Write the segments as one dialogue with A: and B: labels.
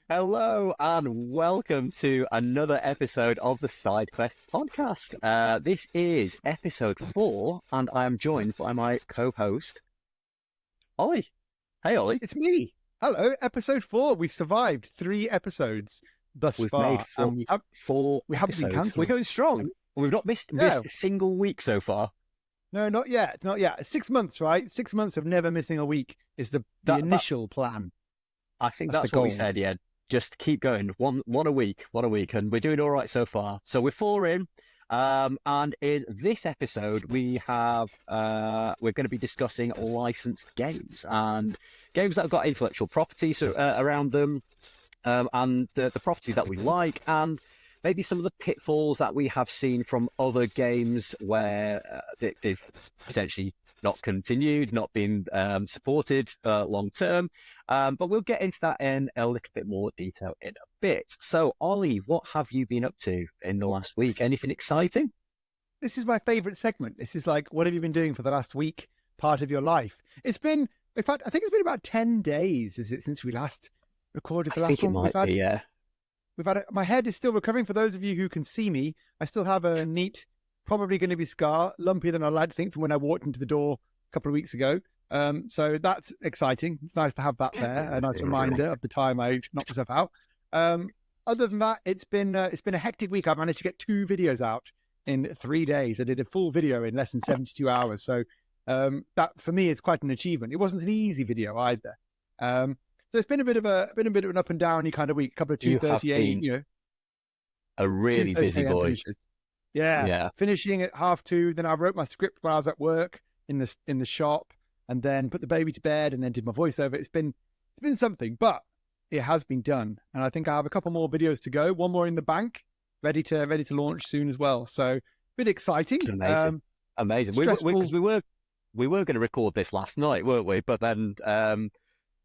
A: Hello and welcome to another episode of the Side Quest podcast. This is episode 4, and I am joined by my co-host, Ollie. Hey, Ollie.
B: It's me. Hello, episode 4. We survived 3 episodes thus
A: We've made
B: far, and
A: four
B: we haven't been
A: episodes.
B: cancelled.
A: We're going strong. We've not missed
B: Yeah.
A: a single week so far.
B: No, not yet. Not yet. 6 months, right? 6 months of never missing a week is the initial plan.
A: I think
B: That's
A: that's
B: the
A: what we
B: goal.
A: said. Yeah, just keep going. One a week, and we're doing all right so far. So we're 4 in. And in this episode, we're going to be discussing licensed games and games that have got intellectual properties around them, and the properties that we like, and maybe some of the pitfalls that we have seen from other games where they've potentially not continued, not been supported long term. But we'll get into that in a little bit more detail in a bit. So, Ollie, what have you been up to in the last week? Anything exciting?
B: This is my favourite segment. This is like, what have you been doing for the last week, part of your life? It's been, in fact, I think it's been about 10 days, is it, since we last recorded the
A: I
B: last
A: think
B: one?
A: it might be, yeah.
B: My head is still recovering. For those of you who can see me, I still have a neat, probably going to be scar, lumpier than I'd like to think from when I walked into the door a couple of weeks ago. So that's exciting. It's nice to have that there, a nice reminder of the time I knocked myself out. Other than that, it's been a hectic week. I managed to get 2 videos out in 3 days. I did a full video in less than 72 hours. So that for me is quite an achievement. It wasn't an easy video either. So it's been a bit of an up and downy kind of week. A couple of 2:38, you know.
A: A really busy boy.
B: Finishes. Yeah. Finishing at 2:30. Then I wrote my script while I was at work in the shop, and then put the baby to bed, and then did my voiceover. It's been something, but it has been done. And I think I have a couple more videos to go. One more in the bank, ready to launch soon as well. So a bit exciting.
A: Amazing. We were going to record this last night, weren't we? But then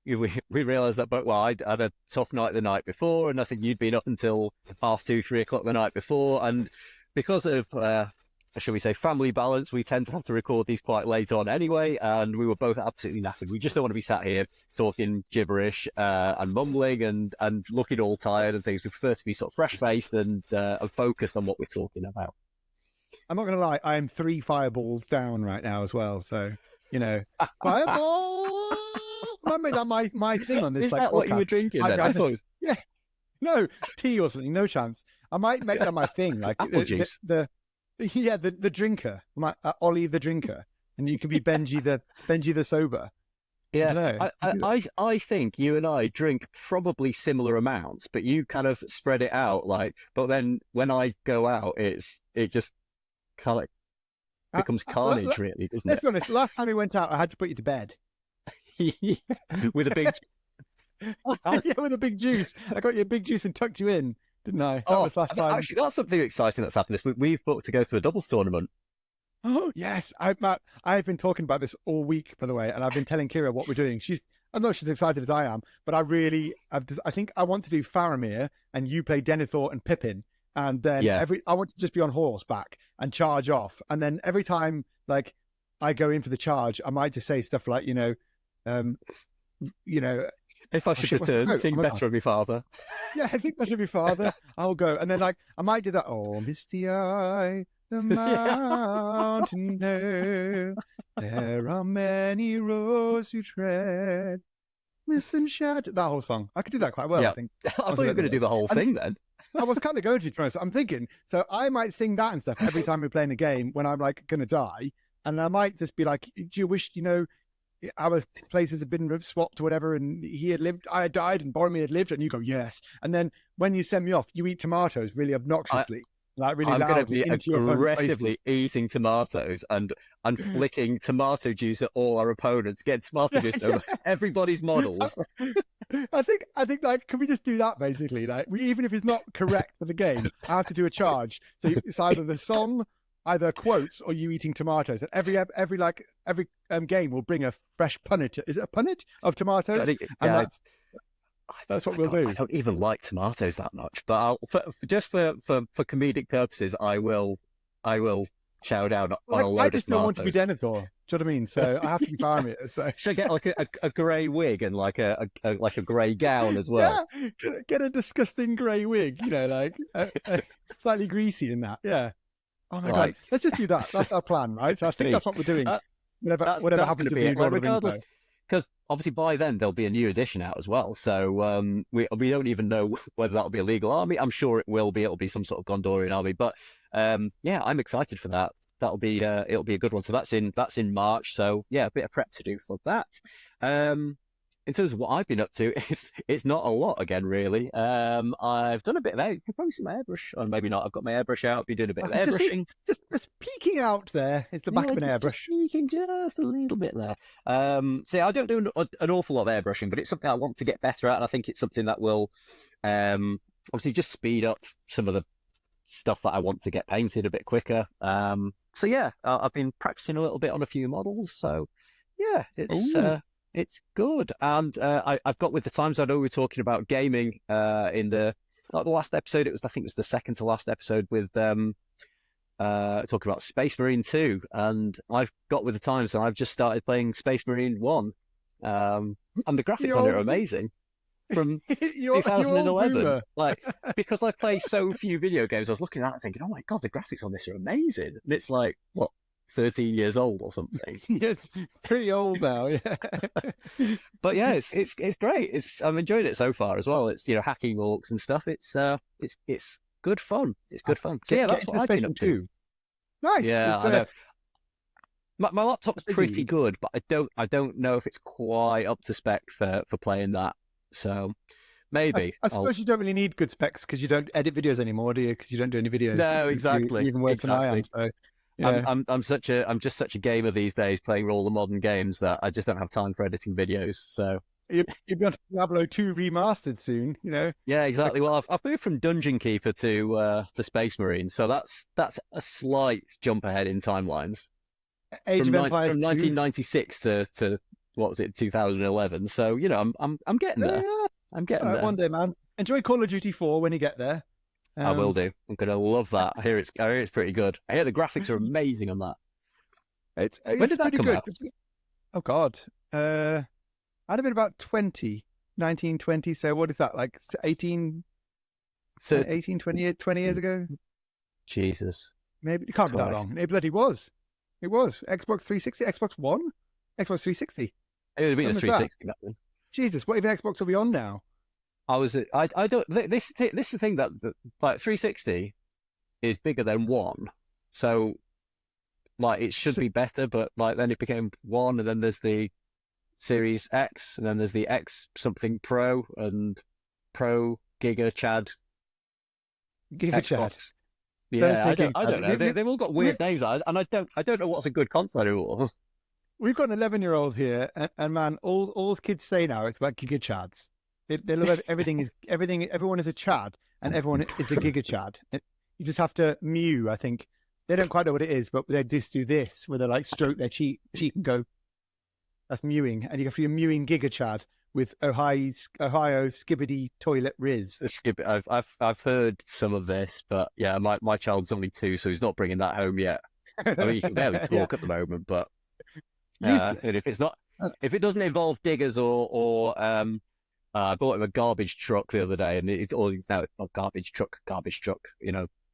A: we realised that, I had a tough night the night before, and I think you'd been up until 2:30, 3 o'clock the night before, and because of shall we say family balance, we tend to have to record these quite late on anyway, and we were both absolutely knackered. We just don't want to be sat here talking gibberish and mumbling and looking all tired and things. We prefer to be sort of fresh-faced and focused on what we're talking about.
B: I'm not going to lie, I am 3 fireballs down right now as well, so, you know, fireball! I made that my thing on this.
A: Is
B: like,
A: that
B: podcast.
A: what you were drinking then? I thought it was...
B: Yeah. No, tea or something, no chance. I might make that my thing. Like
A: apple juice.
B: The drinker. Ollie the drinker. And you can be Benji the sober.
A: Yeah, I think you and I drink probably similar amounts, but you kind of spread it out, but then when I go out, it just kind of becomes carnage, really, doesn't it?
B: Let's be honest, last time we went out, I had to put you to bed.
A: With a big...
B: Yeah, with a big juice. I got you a big juice and tucked you in, didn't I? That was last time.
A: Actually, that's something exciting that's happened this week. We've booked to go to a doubles tournament.
B: Oh, yes. I've been talking about this all week, by the way, and I've been telling Kira what we're doing. I know she's excited as I am, but I think I want to do Faramir, and you play Denethor and Pippin, and then I want to just be on horseback and charge off. And then every time, I go in for the charge, I might just say stuff like,
A: if I should just think better of my father.
B: Yeah, I think better of your father. I'll go. And then I might do that. Oh, misty eye, the mountain there. There are many roads you tread. Mist and shadow. That whole song. I could do that quite well, I think.
A: I thought you were going to do the whole thing then.
B: I was kind of going to, try. I'm thinking, so I might sing that and stuff every time we're playing a game when I'm going to die. And I might just be like, do you wish, our places have been swapped or whatever, and I had died and Boromir had lived, and you go, yes. And then when you send me off, you eat tomatoes really obnoxiously, really
A: I'm
B: loudly.
A: I'm going to be aggressively eating tomatoes and flicking tomato juice at all our opponents, get tomato juice over everybody's models.
B: I think can we just do that basically? Even if it's not correct for the game, I have to do a charge. So it's either the song, either quotes, or you eating tomatoes. And every game will bring a fresh punnet. Is it a punnet of tomatoes? That's what we'll do.
A: I don't even like tomatoes that much, but for comedic purposes, I will chow down on a load of tomatoes.
B: I just don't want to be Denethor. Do you know what I mean? So I have to be fine with it. So
A: Should I get like a grey wig and like a grey gown as well?
B: yeah, get a disgusting grey wig, like slightly greasy in that. Yeah. Oh my god,
A: Like,
B: let's just do that. That's our plan, right? So I think that's what we're doing.
A: that,
B: Whatever
A: that's going
B: happens
A: to
B: to
A: be
B: the
A: it. Like,
B: God of
A: regardless,
B: Info.
A: because obviously by then there'll be a new edition out as well. So we don't even know whether that'll be a legal army. I'm sure it will be. It'll be some sort of Gondorian army. But yeah, I'm excited for that. That'll be it'll be a good one. So that's in March. So yeah, a bit of prep to do for that. In terms of what I've been up to, it's not a lot again, really. I've done a bit of you can probably see my airbrush, or maybe not. I've got my airbrush out. Been doing a bit of airbrushing.
B: Just peeking out there is the back of an airbrush.
A: Just peeking just a little bit there. See, I don't do an awful lot of airbrushing, but it's something I want to get better at, and I think it's something that will obviously just speed up some of the stuff that I want to get painted a bit quicker. So yeah, I've been practicing a little bit on a few models. So yeah, it's good. And I've got with the times. I know we were talking about gaming in the not the last episode. I think it was the second to last episode with talking about Space Marine 2, and I've got with the times, and I've just started playing Space Marine 1, and the graphics on it are amazing. From 2011, like, because I play so few video games, I was looking at it thinking, oh my god, the graphics on this are amazing, and it's like, what, 13 years old or something?
B: Yeah, it's pretty old now. Yeah,
A: but yeah, it's great. I'm enjoying it so far as well. It's hacking orcs and stuff. It's good fun. It's good fun. So yeah, that's what I've been up to.
B: Nice.
A: Yeah, I know. My laptop's pretty good, but I don't know if it's quite up to spec for playing that. So maybe.
B: I suppose you don't really need good specs because you don't edit videos anymore, do you? Because you don't do any videos.
A: No, exactly.
B: You're even worse than I am. So,
A: I'm just such a gamer these days, playing all the modern games, that I just don't have time for editing videos. So
B: you'll be on Diablo 2 remastered soon,
A: Yeah, exactly. Well, I've moved from Dungeon Keeper to Space Marine, so that's a slight jump ahead in timelines.
B: Age of Empires
A: from
B: 2.
A: 1996 to what was it, 2011? So I'm getting there.
B: Yeah.
A: I'm getting there.
B: One day, man. Enjoy Call of Duty 4 when you get there.
A: I will do. I'm gonna love that. I hear it's pretty good. I hear the graphics are amazing on that. When did that come out?
B: Oh God, I'd have been about 1920. So what is that, like 18, 20 years ago?
A: Jesus,
B: maybe it can't be that long. It bloody was. It was Xbox 360, Xbox One, Xbox 360.
A: It would have been a 360 back then.
B: Jesus, what even Xbox are we on now?
A: I don't. This is the thing that like 360 is bigger than one, so like it should be better. But like then it became one, and then there's the Series X, and then there's the X something Pro and Pro Giga Chad.
B: Giga Chad.
A: Yeah, I don't know. They've all got weird names, and I don't know what's a good console anymore.
B: We've got an 11-year-old here, and man, all kids say now it's about Giga Chads. They love everything. Everyone is a Chad, and everyone is a Giga Chad. You just have to mew. I think they don't quite know what it is, but they just do this, where they like stroke their cheek and go. That's mewing, and you have to be mewing Giga Chad with Ohio Skibbity Toilet Riz.
A: I've heard some of this, but yeah, my child's only 2, so he's not bringing that home yet. I mean, he can barely talk at the moment, but and if it doesn't involve diggers or I bought him a garbage truck the other day, and it's now a garbage truck.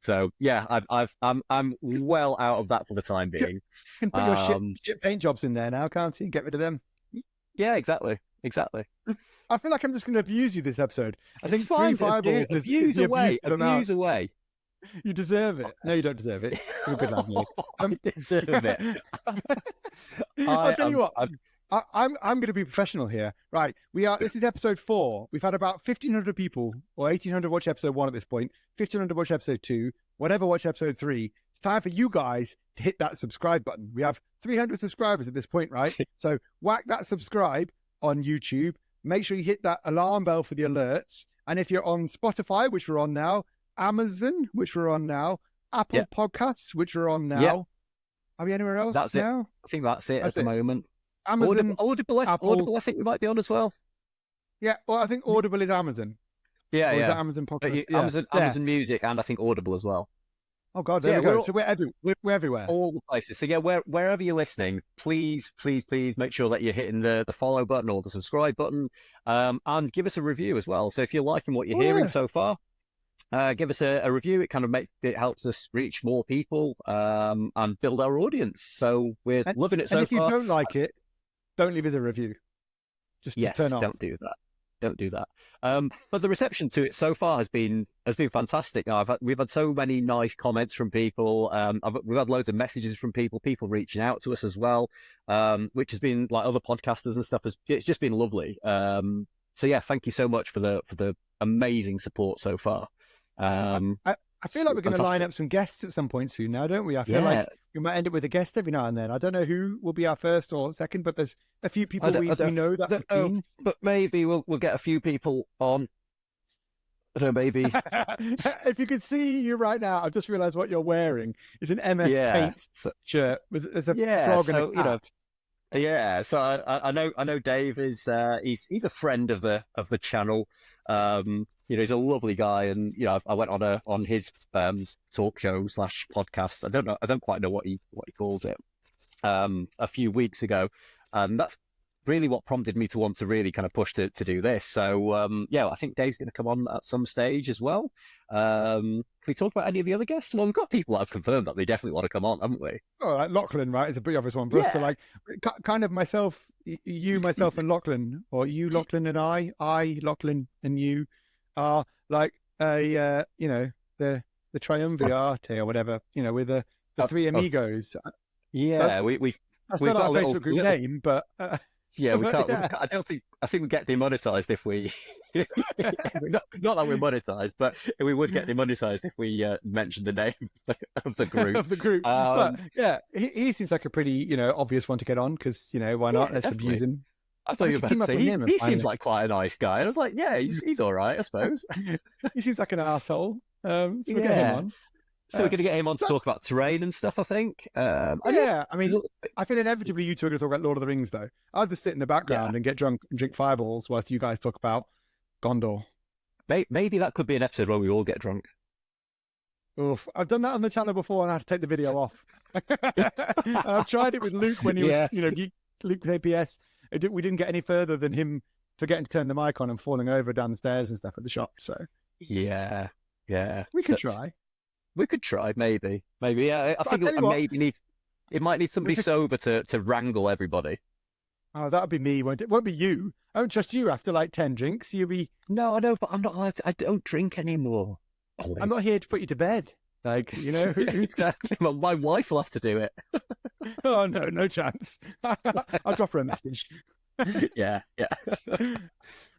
A: So yeah, I'm well out of that for the time being.
B: You can put your shit paint jobs in there now, can't you? Get rid of them.
A: Yeah, exactly.
B: I feel like I'm just going to abuse you this episode. I think
A: fine,
B: 3 fireballs is
A: abuse away. Abuse away.
B: You deserve it. No, you don't deserve it. You're a good lad, mate.
A: I deserve it.
B: I'll tell you what. I'm going to be professional here. Right. This is episode 4. We've had about 1,500 people, or 1,800 watch episode 1 at this point, 1,500 watch episode 2, whatever watch episode 3. It's time for you guys to hit that subscribe button. We have 300 subscribers at this point, right? So whack that subscribe on YouTube. Make sure you hit that alarm bell for the alerts. And if you're on Spotify, which we're on now, Amazon, which we're on now, Apple Podcasts, which we're on now. Yep. Are we anywhere else
A: that's
B: now?
A: It. I think that's it at the moment.
B: Amazon,
A: Audible, I think we might be on as well.
B: Yeah, well, I think Audible is Amazon.
A: Yeah,
B: Is that Amazon Podcast?
A: Amazon Music, and I think Audible as well.
B: Oh God,
A: So
B: there
A: yeah,
B: we go.
A: we're
B: So we're everywhere.
A: all the places. So yeah, wherever you're listening, please, please, please make sure that you're hitting the follow button or the subscribe button, and give us a review as well. So if you're liking what you're
B: Oh
A: hearing
B: yeah.
A: so far, give us a review. It kind of it helps us reach more people, and build our audience. So we're
B: And
A: loving it
B: and
A: so
B: if you
A: far.
B: don't like it, don't leave us a review. Just turn
A: Yes,
B: off.
A: don't do that. Don't do that. But the reception to it so far has been fantastic. Now, we've had so many nice comments from people. We've had loads of messages from people reaching out to us as well, which has been like other podcasters and stuff. It's just been lovely. So yeah, thank you so much for the amazing support so far.
B: I feel like
A: It's
B: we're going to line
A: fantastic.
B: up some guests at some point soon now, don't we? I feel
A: Yeah,
B: like we might end up with a guest every now and then. I don't know who will be our first or second, but there's a few people we know
A: I
B: that
A: don't
B: have
A: know,
B: been.
A: but maybe we'll get a few people on. I don't know, maybe.
B: If you could see you right now, I've just realised what you're wearing. It's an MS
A: Yeah.
B: Paint
A: So,
B: shirt. There's a
A: yeah.
B: frog and a
A: So
B: cat.
A: Yeah, so I know Dave is he's a friend of the channel. He's a lovely guy, and I went on his talk show slash podcast. I don't quite know what he calls it. A few weeks ago, and that's really what prompted me to want to really kind of push to do this. So yeah, I think Dave's going to come on at some stage as well. Can we talk about any of the other guests? Well, we've got people that have confirmed that they definitely want to come on, haven't we?
B: Oh, like Lachlan, right? It's a pretty obvious one for us. So
A: Yeah.
B: like, kind of myself, you, myself, and Lachlan, or you, Lachlan, and I, Lachlan, and you, are like the triumvirate or whatever. With the three
A: Of
B: amigos.
A: Yeah,
B: That's, that's
A: we've
B: not
A: got
B: our
A: a little,
B: Facebook group name, but
A: yeah, we
B: but
A: can't,
B: yeah.
A: I don't think, I think we get demonetized if we not that we're monetized, but we would get demonetized if we mentioned the name of the group.
B: of the group. But
A: Um,
B: yeah, he seems like a pretty obvious one to get on because why
A: yeah,
B: not? Let's abuse
A: definitely.
B: him.
A: I thought
B: We
A: you were
B: could
A: about
B: team
A: to
B: up
A: say
B: with him and
A: he seems
B: finally.
A: like quite a nice guy. And I was like, yeah, he's all right, I suppose.
B: He seems like an asshole. So we'll get him
A: Yeah.
B: on.
A: So we're gonna get him on to
B: So
A: talk about terrain and stuff, I think. And
B: yeah, I mean,
A: there's
B: I feel inevitably you two are going to talk about Lord of the Rings, though. I'll just sit in the
A: yeah,
B: background and get drunk and drink fireballs whilst you guys talk about Gondor.
A: maybe that could be an episode where we all get drunk.
B: Oof, I've done that on the channel before and I had to take the video off. And I've tried it with Luke when he was,
A: Yeah,
B: Luke with APS. We didn't get any further than him forgetting to turn the mic on and falling over down the stairs and stuff at the shop. So
A: yeah, yeah.
B: we can
A: That's-
B: try.
A: We could try, maybe. Yeah. I
B: But
A: think
B: I'll tell you what,
A: it might need somebody sober to wrangle everybody.
B: oh, that'll be me, won't it? Won't be you. I don't trust you after like 10 drinks. You'll be,
A: No, I know, but I'm not allowed to, I don't drink anymore. Ollie.
B: I'm not here to put you to bed. Like, who's
A: Exactly. My wife will have to do it.
B: Oh no, no chance. I'll drop her a message.
A: Yeah, yeah.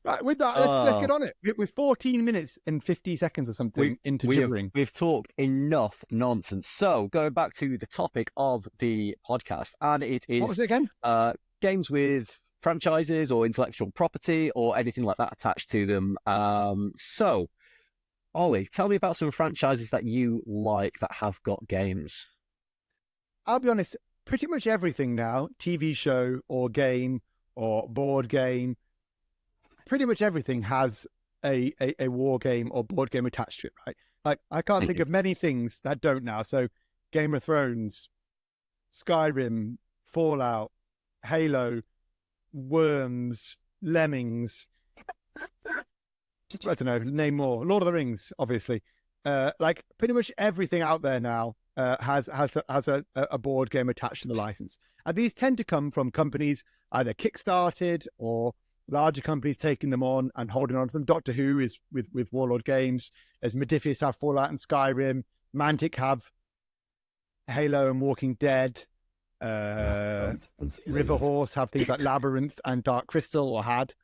B: Right, with that, let's get on it. We're 14 minutes and 50 seconds or something into gibbering.
A: We've talked enough nonsense. So going back to the topic of the podcast, and it
B: What was
A: is
B: it again?
A: games with franchises or intellectual property or anything like that attached to them. So Ollie, tell me about some franchises that you like that have got games.
B: I'll be honest, pretty much everything now, TV show or game or board game, pretty much everything has a war game or board game attached to it, right? Like, I can't think of many things that don't now. So Game of Thrones, Skyrim, Fallout, Halo, Worms, Lemmings, I don't know, name more. Lord of the Rings, obviously. Like pretty much everything out there now has a board game attached to the license, and these tend to come from companies either kickstarted or larger companies taking them on and holding on to them. Doctor Who is with Warlord Games, as Modifius have Fallout and Skyrim, Mantic have Halo and Walking Dead, Riverhorse have things like Labyrinth and Dark Crystal or had.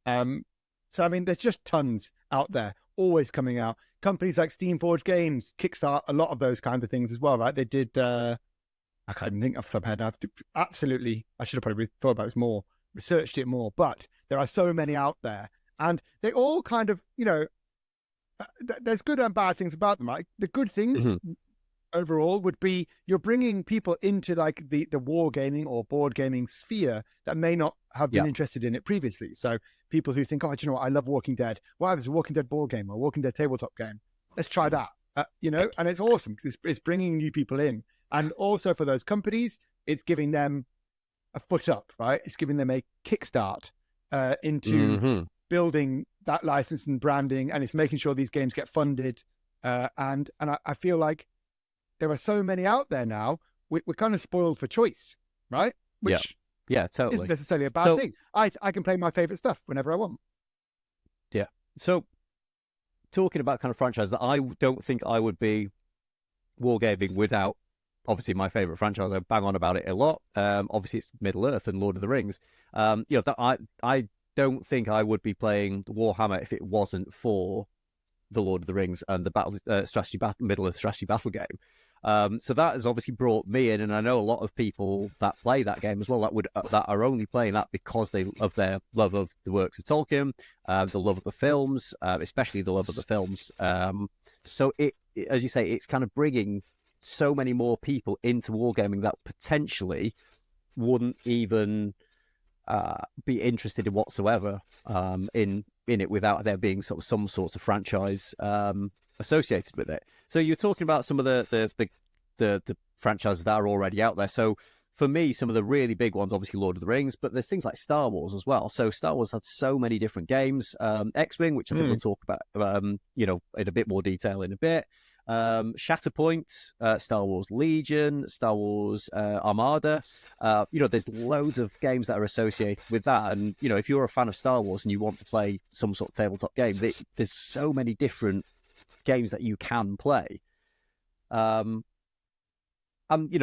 B: So I mean, there's just tons out there, always coming out. Companies like Steamforged Games kickstart a lot of those kinds of things as well, right? They did. I can't even think off the top of my head. Absolutely, I should have probably thought about this more, researched it more. But there are so many out there, and they all kind of, there's good and bad things about them, right? The good things overall would be you're bringing people into like the wargaming or board gaming sphere that may not have been interested in it previously. So people who think, oh, do you know what? I love Walking Dead. Wow, there's a Walking Dead board game or Walking Dead tabletop game. Let's try that. and it's awesome because it's bringing new people in. And also for those companies, it's giving them a foot up, right? It's giving them a kickstart into building that license and branding, and it's making sure these games get funded. And I feel like there are so many out there now. We're kind of spoiled for choice, right? Which
A: totally
B: isn't necessarily a bad thing. I can play my favorite stuff whenever I want.
A: Yeah. So talking about kind of franchise, that I don't think I would be wargaming without obviously my favorite franchise. I bang on about it a lot. Obviously it's Middle Earth and Lord of the Rings. That I don't think I would be playing Warhammer if it wasn't for the Lord of the Rings and the Middle Earth strategy battle game. So that has obviously brought me in, and I know a lot of people that play that game as well that are only playing that because of their love of the works of Tolkien, the love of the films, especially the love of the films. So it, as you say, it's kind of bringing so many more people into wargaming that potentially wouldn't even be interested in whatsoever in it without there being sort of some sort of franchise associated with it. So you're talking about some of the franchises that are already out there. So for me, some of the really big ones, obviously Lord of the Rings, but there's things like Star Wars as well. So Star Wars had so many different games. X-Wing, which I think we'll talk about, in a bit more detail in a bit. Shatterpoint, Star Wars Legion, Star Wars Armada. There's loads of games that are associated with that. And, if you're a fan of Star Wars and you want to play some sort of tabletop game, there's so many different games that you can play. I think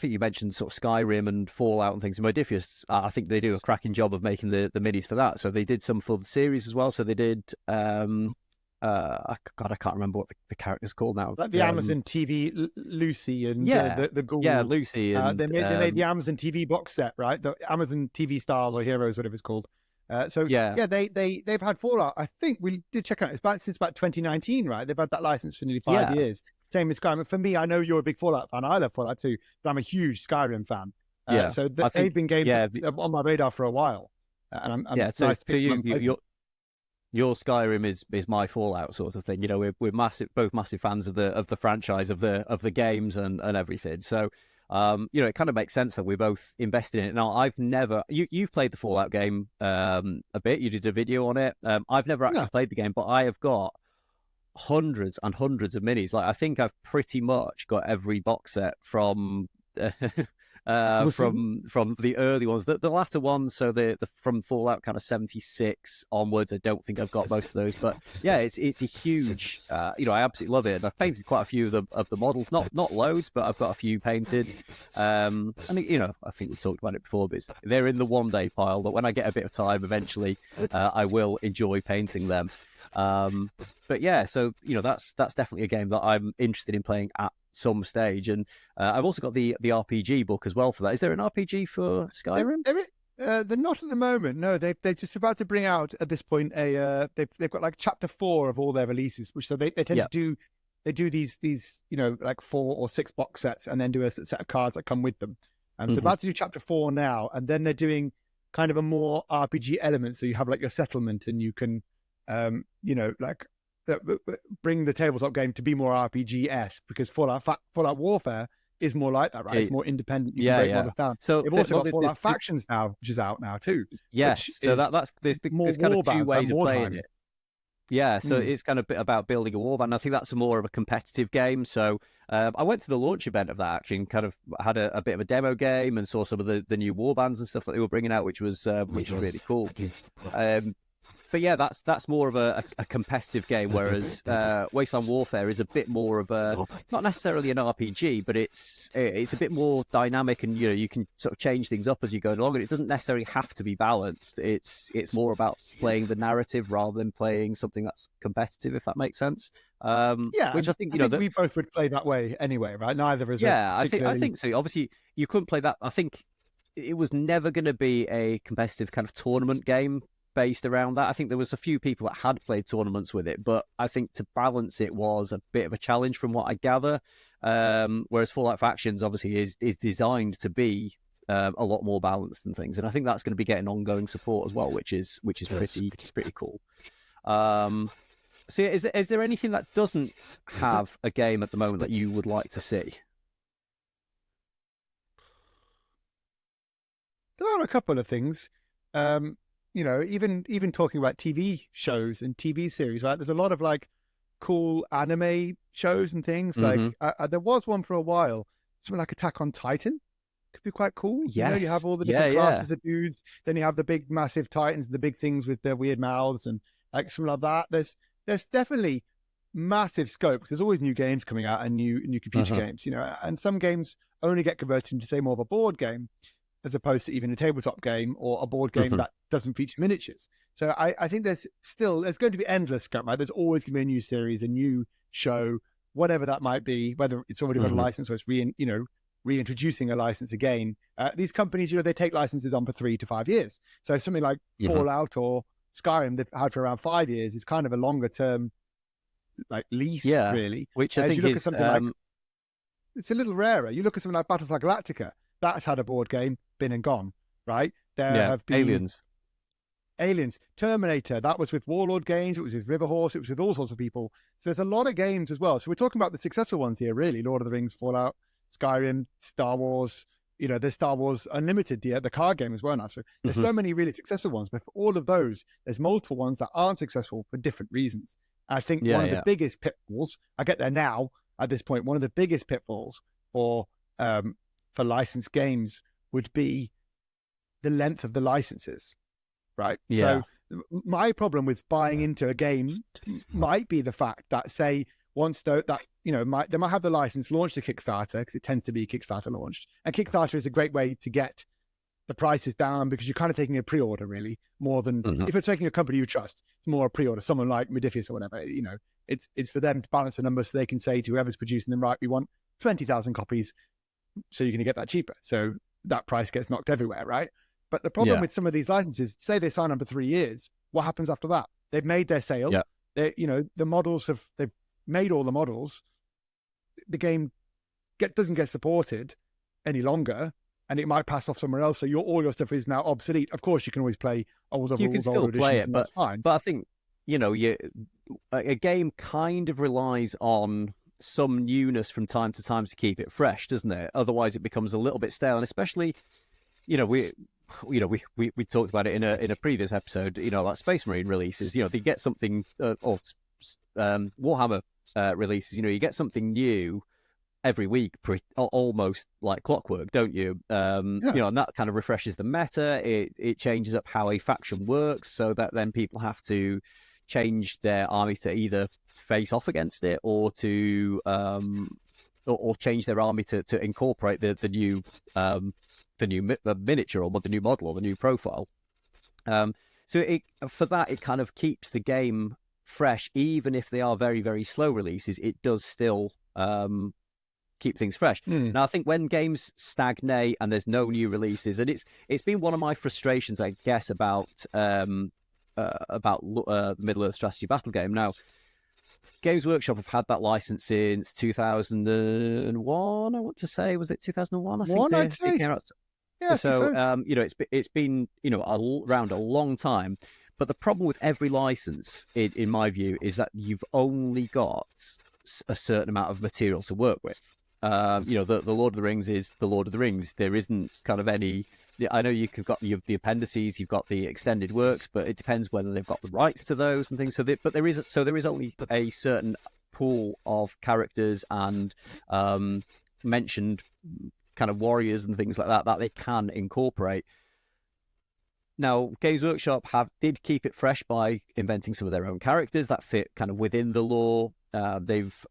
A: you mentioned sort of Skyrim and Fallout and things. Modiphius, I think they do a cracking job of making the minis for that. So they did some for the series as well. So they did... I can't remember what the character's called now.
B: Like the Amazon TV Lucy and the Ghoul.
A: Yeah, Lucy. And,
B: they made the Amazon TV box set, right? The Amazon TV Stars or Heroes, whatever it's called. They've had Fallout. I think we did check out. Since about 2019, right? They've had that license for nearly 5 years. Same as Skyrim. For me, I know you're a big Fallout fan. I love Fallout too, but I'm a huge Skyrim fan. So they've been games on my radar for a while. And I'm
A: so
B: nice
A: your Skyrim is my Fallout sort of thing. We're both massive fans of the franchise of the games and everything. So it kind of makes sense that we're both invested in it. Now I've never you've played the Fallout game a bit. You did a video on it. I've never actually played the game, but I have got hundreds and hundreds of minis. Like I think I've pretty much got every box set from from the early ones, the latter ones. So the from Fallout kind of 76 onwards, I don't think I've got most of those. But yeah, it's a huge. I absolutely love it. And I've painted quite a few of the models, not loads, but I've got a few painted. I think we've talked about it before, but they're in the one day pile. But when I get a bit of time, eventually, I will enjoy painting them. But yeah, so that's definitely a game that I'm interested in playing at some stage, and I've also got the RPG book as well for that. Is there an RPG for Skyrim?
B: They're not at the moment. No, they're just about to bring out at this point they've got like chapter 4 of all their releases, which so they tend to do these 4 or 6 box sets and then do a set of cards that come with them. And they're about to do chapter 4 now, and then they're doing kind of a more RPG element. So you have like your settlement, and you can bring the tabletop game to be more RPG-esque, because Fallout Warfare is more like that, right? It's more independent. You can break models down. So they've also got Fallout Factions now, which is out now too.
A: Yes, so there's kind of two ways of playing it. Yeah, so it's kind of about building a warband. I think that's more of a competitive game. So I went to the launch event of that, actually, and kind of had a bit of a demo game and saw some of the new warbands and stuff that they were bringing out, which was really cool. But yeah, that's more of a competitive game, whereas Wasteland Warfare is a bit more of a, not necessarily an RPG, but it's a bit more dynamic, and you can sort of change things up as you go along, and it doesn't necessarily have to be balanced. It's more about playing the narrative rather than playing something that's competitive, if that makes sense. Which I think
B: we both would play that way anyway, right? Neither is
A: I think so. Obviously, you couldn't play that. I think it was never going to be a competitive kind of tournament game based around that. I think there was a few people that had played tournaments with it, but I think to balance it was a bit of a challenge from what I gather. Whereas Fallout Factions obviously is designed to be a lot more balanced and things, and I think that's going to be getting ongoing support as well, which is pretty cool. So is there anything that doesn't have a game at the moment that you would like to see?
B: There are a couple of things. Even talking about TV shows and TV series, right? There's a lot of like cool anime shows and things.
A: Mm-hmm.
B: Like there was one for a while, something like Attack on Titan. Could be quite cool. You
A: Yes.
B: have all the
A: Yeah,
B: different
A: yeah.
B: classes of dudes. Then you have the big, massive Titans, the big things with their weird mouths and like something like that. There's definitely massive scope because there's always new games coming out and new computer
A: Uh-huh.
B: games. And some games only get converted into say more of a board game as opposed to even a tabletop game or a board game
A: Mm-hmm.
B: that doesn't feature miniatures. So I think there's going to be endless scope, right? There's always going to be a new series, a new show, whatever that might be, whether it's already got a
A: Mm-hmm.
B: license or it's reintroducing a license again. These companies, they take licenses on for 3 to 5 years. So something like
A: Mm-hmm.
B: Fallout or Skyrim they've had for around 5 years is kind of a longer term like lease,
A: Yeah,
B: really.
A: which I
B: As
A: think
B: you look at
A: is
B: something like it's a little rarer. You look at something like Battlestar Galactica, that's had a board game, been and gone, right? There
A: yeah,
B: have been
A: Aliens.
B: Aliens, Terminator, that was with Warlord Games, it was with Riverhorse, it was with all sorts of people. So there's a lot of games as well. So we're talking about the successful ones here, really. Lord of the Rings, Fallout, Skyrim, Star Wars, there's Star Wars Unlimited, the card game as well now. So there's
A: Mm-hmm.
B: so many really successful ones, but for all of those, there's multiple ones that aren't successful for different reasons. I think
A: Yeah,
B: one of the
A: yeah.
B: biggest pitfalls, I get there now at this point, one of the biggest pitfalls for licensed games would be the length of the licenses, right?
A: Yeah.
B: So my problem with buying into a game might be the fact that say once that they might have the license launched to Kickstarter because it tends to be Kickstarter launched, and Kickstarter is a great way to get the prices down because you're kind of taking a pre-order really more than
A: Mm-hmm.
B: if you're taking a company you trust. It's more a pre-order. Someone like Modifius or whatever, it's for them to balance the numbers so they can say to whoever's producing them, right, we want 20,000 copies, so you're going to get that cheaper. So that price gets knocked everywhere, right? But the problem
A: Yeah.
B: with some of these licenses, say they sign on for 3 years, what happens after that? They've made their sale.
A: Yeah.
B: The models they've made all the models. The game doesn't get supported any longer, and it might pass off somewhere else. So all your stuff is now obsolete. Of course, you can always play older
A: You can
B: rules,
A: still
B: older
A: play
B: editions,
A: it,
B: and that's fine.
A: but I think a game kind of relies on some newness from time to time to keep it fresh, doesn't it? Otherwise, it becomes a little bit stale, and especially, we talked about it in a previous episode. Like Space Marine releases, they get something or Warhammer releases. You get something new every week, almost like clockwork, don't you?
B: Yeah.
A: And that kind of refreshes the meta. It changes up how a faction works, so that then people have to change their armies to either face off against it or to or change their army to incorporate the new miniature or the new model or the new profile. So for that, it kind of keeps the game fresh, even if they are very, very slow releases. It does still keep things fresh. Now, I think when games stagnate and there's no new releases, and it's been one of my frustrations, I guess, about Middle Earth strategy battle game. Now, Games Workshop have had that license since 2001. I want to say, was it 2001? I think
B: I'd say.
A: they came out.
B: Yeah, I think
A: So,
B: so.
A: it's been around a long time. But the problem with every license, in my view, is that you've only got a certain amount of material to work with. The Lord of the Rings is the Lord of the Rings. There isn't kind of any. I know you've got the appendices, you've got the extended works, but it depends whether they've got the rights to those and things. But there is only a certain pool of characters and mentioned kind of warriors and things like that they can incorporate. Now, Games Workshop did keep it fresh by inventing some of their own characters that fit kind of within the lore. They've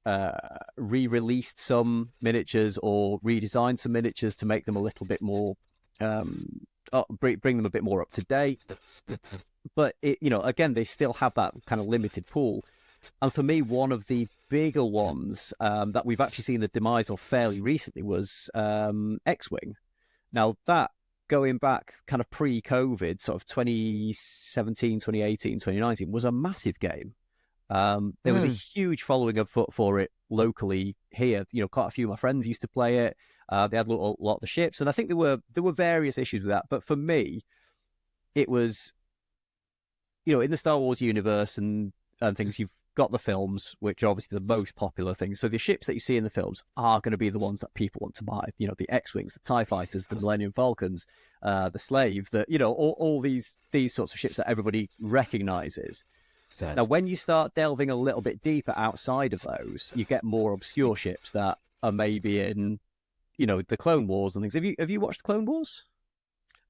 A: re-released some miniatures or redesigned some miniatures to make them a little bit more, bring them a bit more up to date. But again, they still have that kind of limited pool. And for me, one of the bigger ones that we've actually seen the demise of fairly recently was X-Wing. Now, that going back kind of pre-COVID, sort of 2017, 2018, 2019, was a massive game. There was a huge following for it locally here. Quite a few of my friends used to play it. They had a lot of the ships, and I think there were various issues with that. But for me, it was, in the Star Wars universe and things, got the films, which are obviously the most popular things. So the ships that you see in the films are going to be the ones that people want to buy. You know, the X-wings, the TIE fighters, the Millennium Falcons, the Slave. That, you know, all these sorts of ships that everybody recognizes. Now, when you start delving a little bit deeper outside of those, you get more obscure ships that are maybe in, you know, the Clone Wars and things. Have you watched Clone Wars?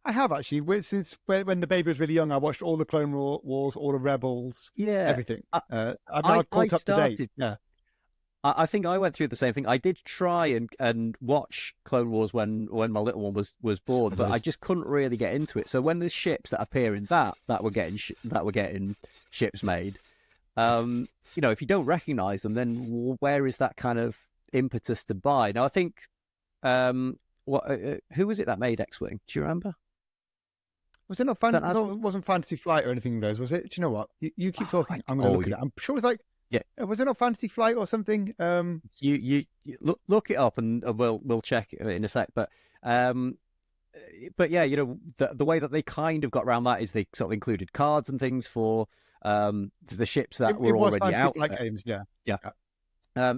B: I have actually. Since when the baby was really young, I watched all the Clone Wars, all the Rebels,
A: Yeah,
B: everything. I've
A: I
B: now caught up
A: started.
B: to date. Yeah.
A: I think I went through the same thing. I did try and watch Clone Wars when my little one was born, but I just couldn't really get into it. So when there's ships that appear in that were getting ships made, you know, if you don't recognize them, then where is that kind of impetus to buy? Now, I think who was it that made X-Wing? Do you remember?
B: Was it not No, it wasn't Fantasy Flight or anything of those, was it? Do you know what? You keep talking. I'm going to look at it. I'm sure it's like, was it not Fantasy Flight or something?
A: You look it up and we'll check it in a sec. But yeah, you know, the way that they kind of got around that is they sort of included cards and things for the ships that were already out.
B: Flight games, yeah.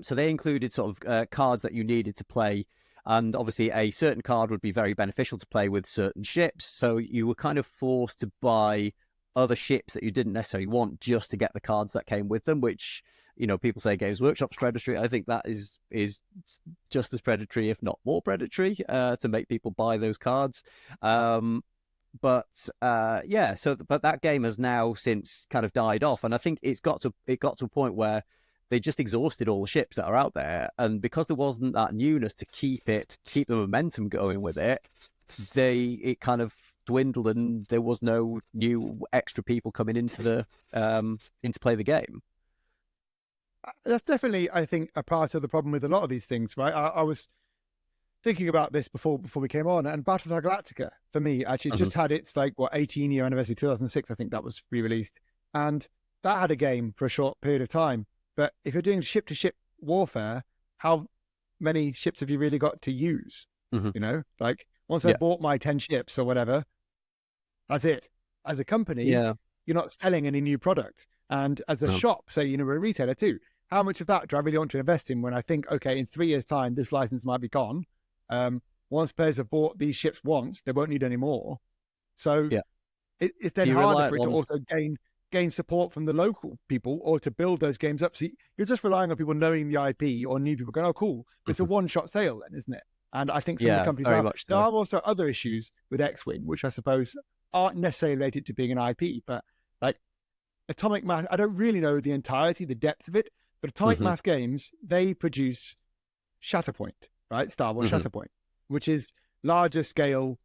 A: So they included sort of cards that you needed to play. And obviously, a certain card would be very beneficial to play with certain ships. So you were kind of forced to buy other ships that you didn't necessarily want just to get the cards that came with them, which, you know, people say Games Workshop's predatory. I think that is just as predatory, if not more predatory, to make people buy those cards. But that game has now since kind of died off. And I think it got to a point where they just exhausted all the ships that are out there, and because there wasn't that newness to keep the momentum going with it, it kind of dwindled, and there was no new extra people coming into play the game.
B: That's definitely, I think, a part of the problem with a lot of these things, right? I was thinking about this before we came on, and Battlestar Galactica for me actually just had its 18-year anniversary, 2006, I think that was re-released, and that had a game for a short period of time. But if you're doing ship-to-ship warfare, how many ships have you really got to use? You know, like once I bought my 10 ships or whatever, that's it. As a company, you're not selling any new product. And as a shop, say, you know, we're a retailer too, how much of that do I really want to invest in when I think, okay, in 3 years' time, this license might be gone. Once players have bought these ships once, they won't need any more. So it's then harder for it to also gain support from the local people or to build those games up. So you're just relying on people knowing the IP or new people going, oh, cool. It's a one-shot sale then, isn't it? And I think some of the companies there are also other issues with X-Wing, which I suppose aren't necessarily related to being an IP, but like Atomic Mass, I don't really know the entirety, the depth of it, but Atomic Mass Games, they produce Shatterpoint, right? Star Wars Shatterpoint, which is larger scale,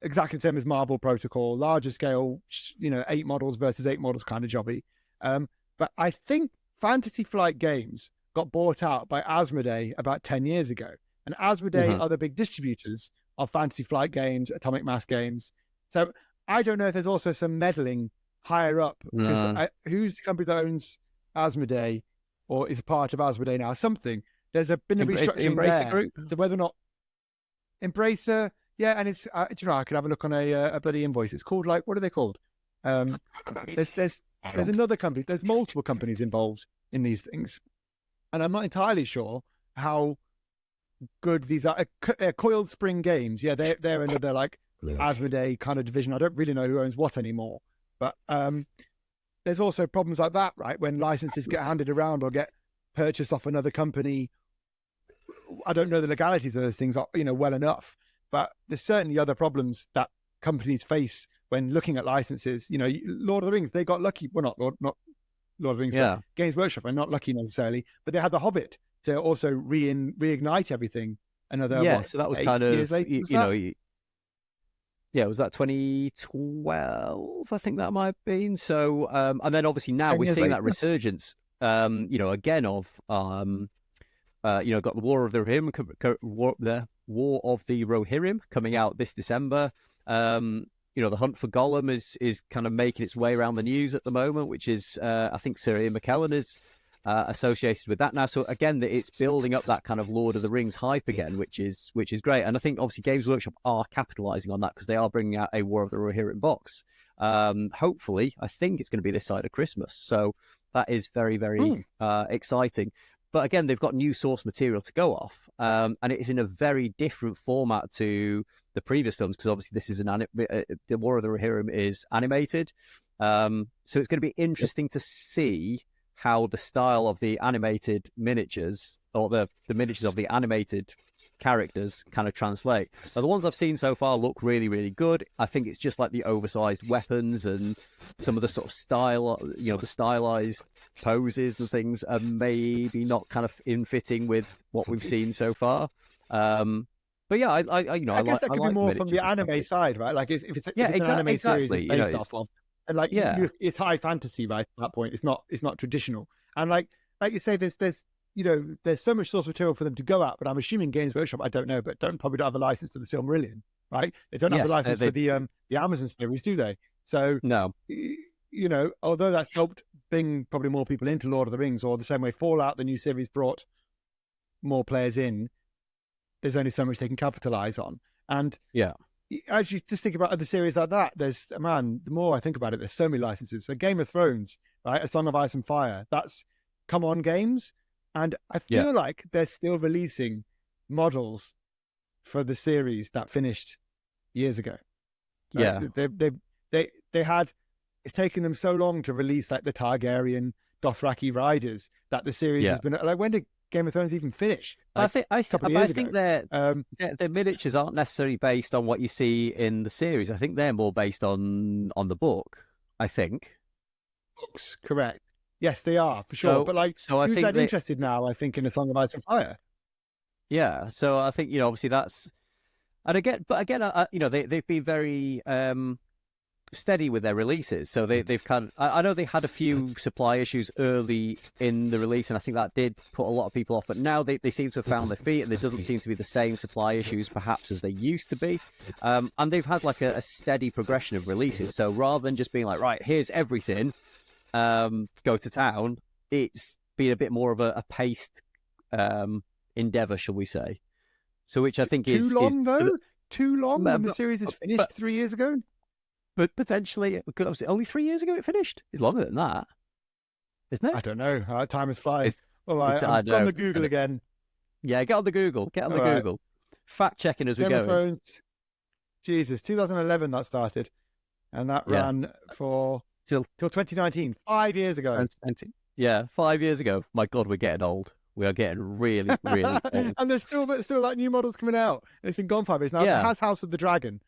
B: exactly the same as Marvel Protocol, larger scale, you know, 8 models versus 8 models kind of jobby. But I think Fantasy Flight Games got bought out by Asmodee about 10 years ago. And Asmodee are the big distributors of Fantasy Flight Games, Atomic Mass Games. So I don't know if there's also some meddling higher up. Who's the company that owns Asmodee or is part of Asmodee now? Something. There's been a restructuring there. Group. So whether or not Embracer... Yeah, and it's, do you know, I could have a look on a bloody invoice. It's called, like, what are they called? There's another company. There's multiple companies involved in these things. And I'm not entirely sure how good these are. Coiled Spring Games, they're another, like, Asmodee kind of division. I don't really know who owns what anymore. But there's also problems like that, right? When licenses get handed around or get purchased off another company. I don't know the legalities of those things, you know, well enough. But there's certainly other problems that companies face when looking at licenses. You know, Lord of the Rings, they got lucky. Well, not Lord of the Rings, but Games Workshop are not lucky necessarily, but they had The Hobbit to also reignite everything. Another
A: so that was kind of, you know, was that 2012? I think that might have been. So, and then obviously now we're seeing that resurgence, you know, again of, you know, got the War of the Rohirrim, War of the Rohirrim coming out this December. You know, the Hunt for Gollum is kind of making its way around the news at the moment, which is, I think Sir Ian McKellen is associated with that now. So again, it's building up that kind of Lord of the Rings hype again, which is great. And I think obviously Games Workshop are capitalizing on that because they are bringing out a War of the Rohirrim box. Hopefully, I think it's going to be this side of Christmas. So that is very, very exciting. But again, they've got new source material to go off, and it is in a very different format to the previous films, because obviously this is the War of the Rohirrim is animated. So it's going to be interesting to see how the style of the animated miniatures, or the miniatures of the animated characters, kind of translate. Now, the ones I've seen so far look really, really good. I think it's just like the oversized weapons and some of the sort of style, the stylized poses and things are maybe not kind of in fitting with what we've seen so far. But yeah,
B: I guess that could be more from the anime side, right? Like if it's an anime series it's based off of, and like it's high fantasy, right? At that point, it's not traditional, and like you say, there's so much source material for them to go at. But I'm assuming Games Workshop, I don't know, but probably don't have a license for the Silmarillion, right? They don't have a license for the Amazon series, do they? So
A: no,
B: although that's helped bring probably more people into Lord of the Rings, or the same way Fallout, the new series, brought more players in, there's only so much they can capitalize on. And as you just think about other series like that, there's, the more I think about it, there's so many licenses. So Game of Thrones, right? A Song of Ice and Fire, that's Come On Games. And I feel like they're still releasing models for the series that finished years ago. Right? They had, it's taken them so long to release like the Targaryen Dothraki riders that the series has been like, when did Game of Thrones even finish?
A: I think their miniatures aren't necessarily based on what you see in the series. I think they're more based on the book. I think
B: books, correct? Yes, they are for sure. But I who's that interested now? I think in A Song of Ice and Fire.
A: Yeah, so I think obviously that's, and again, they've been very steady with their releases. So they've kind of, I know they had a few supply issues early in the release, and I think that did put a lot of people off, but now they seem to have found their feet, and there doesn't seem to be the same supply issues perhaps as they used to be. And they've had like a steady progression of releases. So rather than just being like, right, here's everything, go to town, it's been a bit more of a paced endeavor, shall we say. So which I think is
B: too long when the series is finished 3 years ago.
A: But potentially, because only 3 years ago it finished. It's longer than that, isn't it?
B: I don't know. Time is flying. All right, I'm on the Google again.
A: Yeah, get on the Google. Google. Fact checking as we go.
B: Game of Thrones. Jesus, 2011 that started, and that ran for till 2019. 5 years ago.
A: 5 years ago. My God, we're getting old. We are getting really, really old.
B: And there's still like new models coming out. And it's been gone 5 years now. It has House of the Dragon,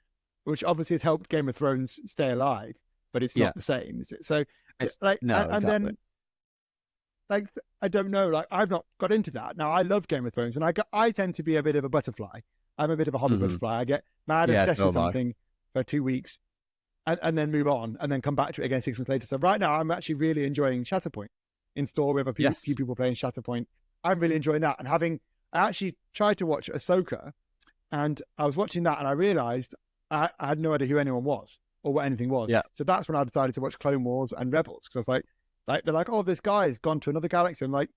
B: which obviously has helped Game of Thrones stay alive, but it's not the same, is it? So, I don't know, like I've not got into that. Now, I love Game of Thrones, and I tend to be a bit of a butterfly. I'm a bit of a hobby butterfly. I get mad obsessed with something for 2 weeks, and then move on, and then come back to it again 6 months later. So right now, I'm actually really enjoying Shatterpoint in store. We have a few people playing Shatterpoint. I'm really enjoying that, and I actually tried to watch Ahsoka, and I was watching that, and I realized I had no idea who anyone was or what anything was.
A: Yeah.
B: So that's when I decided to watch Clone Wars and Rebels, because I was like, they're like, oh, this guy has gone to another galaxy. I'm like,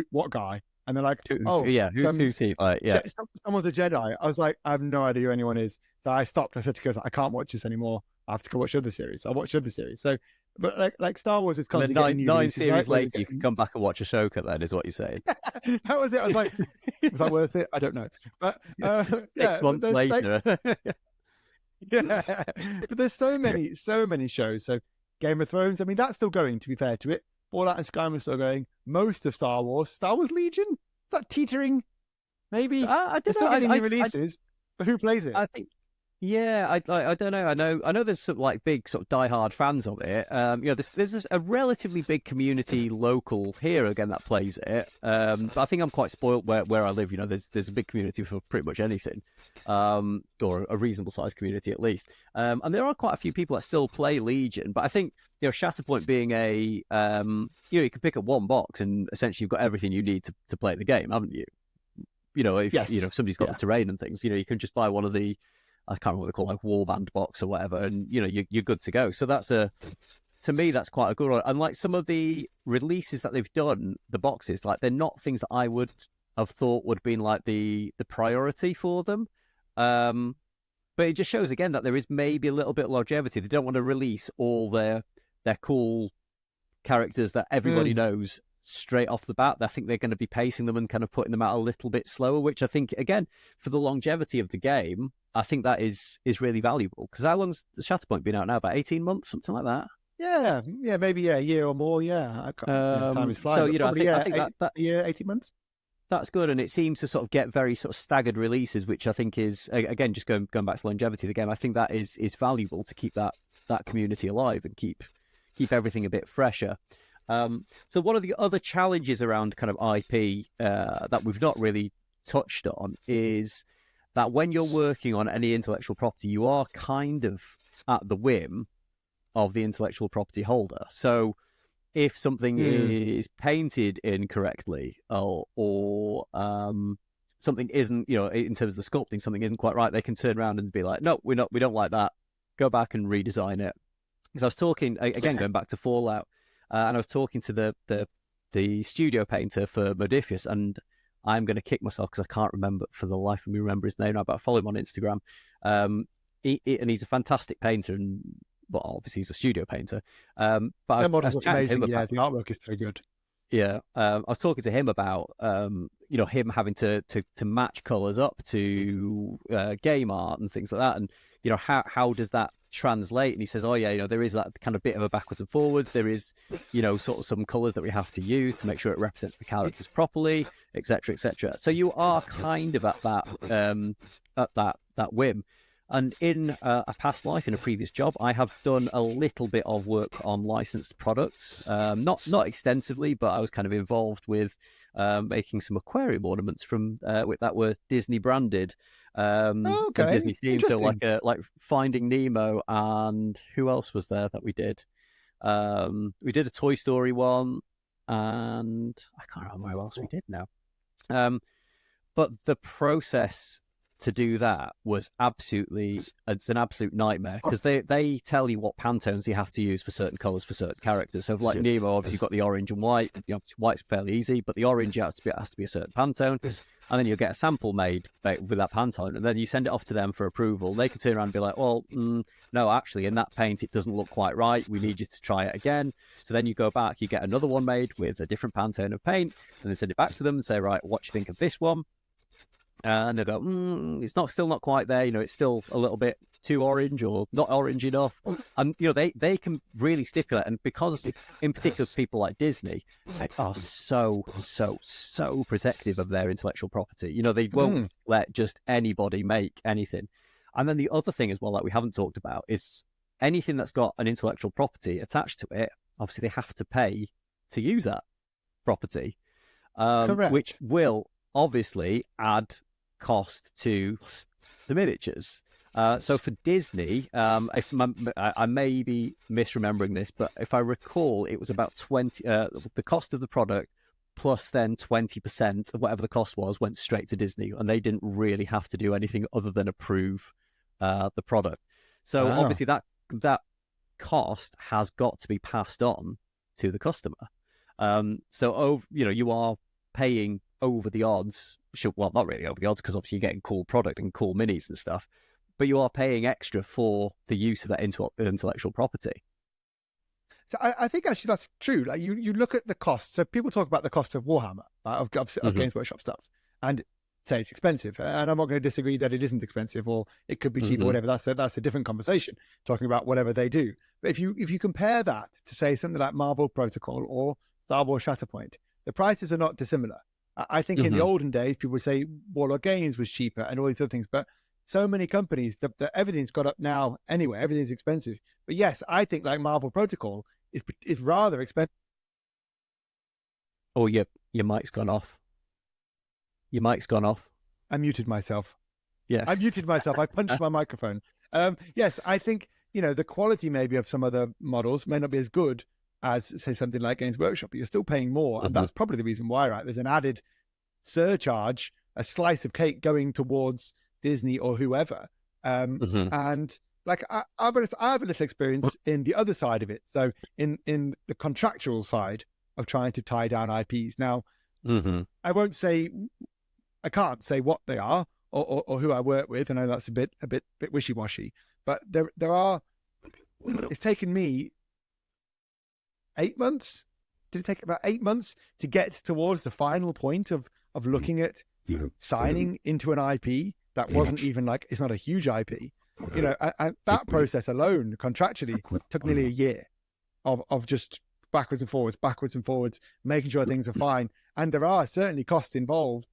B: what guy? And they're like, who's he? Someone's a Jedi. I was like, I have no idea who anyone is. So I stopped. I said to Chris, I can't watch this anymore. I have to go watch other series. So I watched other series. So, but like Star Wars is constantly getting new
A: nine series later, you can come back and watch Ahsoka. Then is what you're saying.
B: That was it. I was like, was that worth it? I don't know. But
A: 6 months later.
B: Yeah, but there's so many shows. So Game of Thrones, I mean, that's still going, to be fair to it. Fallout and Skyrim are still going. Most of Star Wars Legion, is that teetering? Maybe.
A: I don't
B: know. Still getting new releases, but who plays it?
A: I think. Yeah, I don't know. I know there's some like big sort of diehard fans of it. There's a relatively big community local here again that plays it. But I think I'm quite spoilt where I live. There's a big community for pretty much anything, or a reasonable sized community at least. And there are quite a few people that still play Legion. But I think Shatterpoint being a you can pick up one box and essentially you've got everything you need to play the game, haven't you? If somebody's got the terrain and things, you can just buy one of the, I can't remember what they call, like warband box or whatever, and you're good to go. So to me that's quite a good one. And like some of the releases that they've done, the boxes, like they're not things that I would have thought would have been like the priority for them. But it just shows again that there is maybe a little bit of longevity. They don't want to release all their cool characters that everybody knows straight off the bat. I think they're going to be pacing them and kind of putting them out a little bit slower, which I think, again, for the longevity of the game, I think that is really valuable. Because how long's the Shatterpoint been out now? About 18 months, something like that?
B: Yeah, maybe a year or more. Yeah, I can't, time is flying.
A: So,
B: probably,
A: I think that
B: year, 18 months.
A: That's good, and it seems to sort of get very sort of staggered releases, which I think is, again, just going back to longevity of the game. I think that is valuable to keep that community alive and keep everything a bit fresher. So one of the other challenges around kind of IP that we've not really touched on is that when you're working on any intellectual property, you are kind of at the whim of the intellectual property holder. So if something is painted incorrectly or something isn't, in terms of the sculpting, something isn't quite right, they can turn around and be like, no, we don't like that. Go back and redesign it. Because I was talking, again, going back to Fallout, and I was talking to the studio painter for Modifius, and I'm going to kick myself because I can't remember for the life of me remember his name now, but I follow him on Instagram. And he's a fantastic painter, and well, obviously he's a studio painter. But I was chatting to him about,
B: the artwork is so good.
A: Yeah, I was talking to him about him having to match colors up to game art and things like that, and how does that translate? And he says, oh yeah, there is that kind of bit of a backwards and forwards. There is sort of some colors that we have to use to make sure it represents the characters properly, etc., etc. So you are kind of at that whim. And in a past life, in a previous job, I have done a little bit of work on licensed products, not extensively, but I was kind of involved with making some aquarium ornaments from that were Disney branded,
B: okay,
A: Disney themed. So like Finding Nemo, and who else was there that we did? We did a Toy Story one, and I can't remember who else we did now. But the process to do that was it's an absolute nightmare, because they tell you what Pantones you have to use for certain colors for certain characters. So like Nemo, obviously you've got the orange and white. White's fairly easy, but the orange has to be a certain Pantone, and then you'll get a sample made with that Pantone, and then you send it off to them for approval. They can turn around and be like, well, no, actually in that paint it doesn't look quite right, we need you to try it again. So then you go back, you get another one made with a different Pantone of paint, and then send it back to them and say, right, what do you think of this one? And they go, it's still not quite there. It's still a little bit too orange or not orange enough. And they can really stipulate. And because, in particular, people like Disney, they are so protective of their intellectual property. They won't let just anybody make anything. And then the other thing as well that we haven't talked about is anything that's got an intellectual property attached to it. Obviously, they have to pay to use that property, which will obviously add cost to the miniatures. So for Disney, if I may be misremembering this, but if I recall, it was about 20. The cost of the product plus then 20% of whatever the cost was went straight to Disney, and they didn't really have to do anything other than approve the product. So obviously that cost has got to be passed on to the customer. So you are paying over the odds. Well, not really over the odds, because obviously you're getting cool product and cool minis and stuff, but you are paying extra for the use of that intellectual property.
B: So I think actually that's true. Like you look at the cost. So people talk about the cost of Warhammer, of Games Workshop stuff, and say it's expensive. And I'm not going to disagree that it isn't expensive, or it could be cheap or whatever. That's a different conversation, talking about whatever they do. But if you compare that to say something like Marvel Protocol or Star Wars Shatterpoint, the prices are not dissimilar. I think in the olden days, people would say Warlord Games was cheaper and all these other things, but so many companies, everything's got up now anyway, everything's expensive. But yes, I think like Marvel Protocol is rather expensive.
A: Oh, your mic's gone off. Your mic's gone off.
B: I muted myself.
A: Yeah.
B: I muted myself. I punched my microphone. Yes, I think, the quality maybe of some other models may not be as good as, say, something like Games Workshop, but you're still paying more. And that's probably the reason why, right? There's an added surcharge, a slice of cake going towards Disney or whoever. And like I have a little experience in the other side of it. So in the contractual side of trying to tie down IPs. Now, I can't say what they are or who I work with. I know that's a bit wishy-washy, but there are, it's taken me 8 months. Did it take about 8 months to get towards the final point of looking at signing into an IP that wasn't even like, it's not a huge IP, you know, and that process alone contractually took nearly a year of just backwards and forwards, making sure things are fine. And there are certainly costs involved,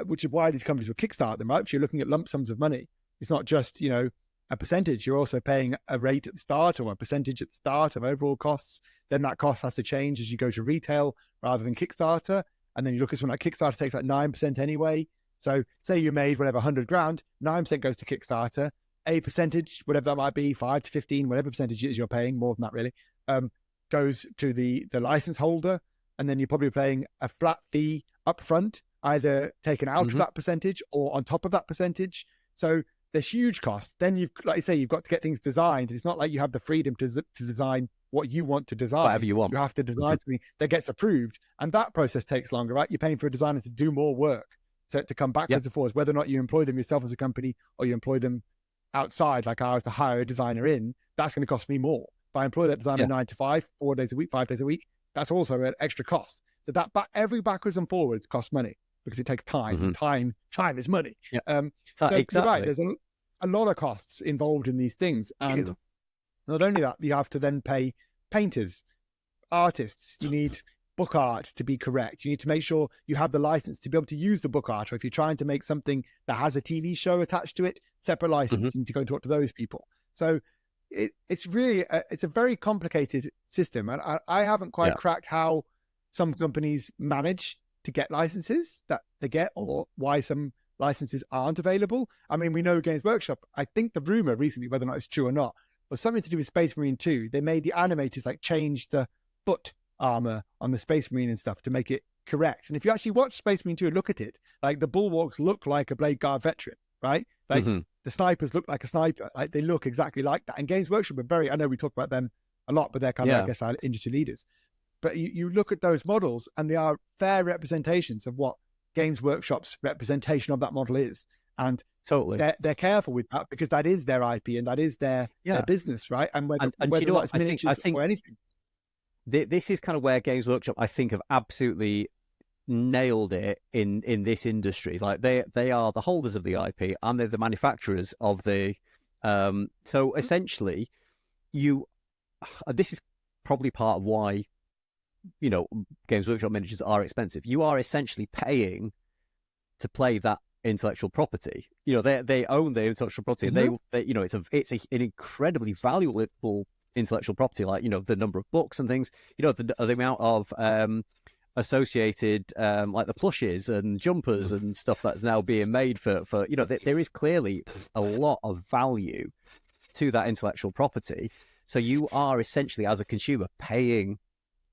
B: which is why these companies will kickstart them, right? But you're looking at lump sums of money. It's not just, you know, a percentage. You're also paying a rate at the start or a percentage at the start of overall costs. Then that cost has to change as you go to retail rather than Kickstarter. And then you look at something like Kickstarter takes like 9% anyway. So say you made whatever 100 grand, 9% goes to Kickstarter, a percentage, whatever that might be, 5 to 15, whatever percentage it is you're paying, more than that really, goes to the license holder. And then you're probably paying a flat fee up front, either taken out of that percentage or on top of that percentage. So there's huge costs. Then you've, like you say, you've got to get things designed. It's not like you have the freedom to design what you want to design.
A: Whatever you want.
B: You have to design something that gets approved. And that process takes longer, right? You're paying for a designer to do more work, to come backwards and forwards, whether or not you employ them yourself as a company or you employ them outside, like I was to hire a designer in, that's going to cost me more. If I employ that designer 9 to 5, 4 days a week, 5 days a week, that's also an extra cost. So that every backwards and forwards costs money because it takes time. Time is money. So exactly. You're right. There's a lot of costs involved in these things. And not only that, you have to then pay painters, artists. You need book art to be correct. You need to make sure you have the license to be able to use the book art. Or if you're trying to make something that has a TV show attached to it, separate license. You need to go and talk to those people. So it's really, it's a very complicated system. And I haven't quite cracked how some companies manage to get licenses that they get, or why some licenses aren't available. I mean, we know Games Workshop, I think the rumor recently, whether or not it's true or not, was something to do with Space Marine 2. They made the animators like change the foot armor on the Space Marine and stuff to make it correct. And if you actually watch Space Marine 2 and look at it, like the bulwarks look like a Blade Guard veteran, right? Like the snipers look like a sniper. Like they look exactly like that. And Games Workshop are very, I know we talk about them a lot, but they're kind of, I guess, our industry leaders. But you look at those models and they are fair representations of what Games Workshop's representation of that model is. And they're careful with that because that is their IP and that is their business, right? And whether
A: you know
B: it's miniatures or anything.
A: This is kind of where Games Workshop, I think, have absolutely nailed it in this industry. Like they are the holders of the IP and they're the manufacturers of the. So essentially, this is probably part of why, you know, Games Workshop miniatures are expensive. You are essentially paying to play that intellectual property. You know, they own their intellectual property. And they you know, it's an incredibly valuable intellectual property. Like, you know, the number of books and things. You know, the amount of associated like the plushes and jumpers and stuff that's now being made for you know, there is clearly a lot of value to that intellectual property. So you are essentially, as a consumer, paying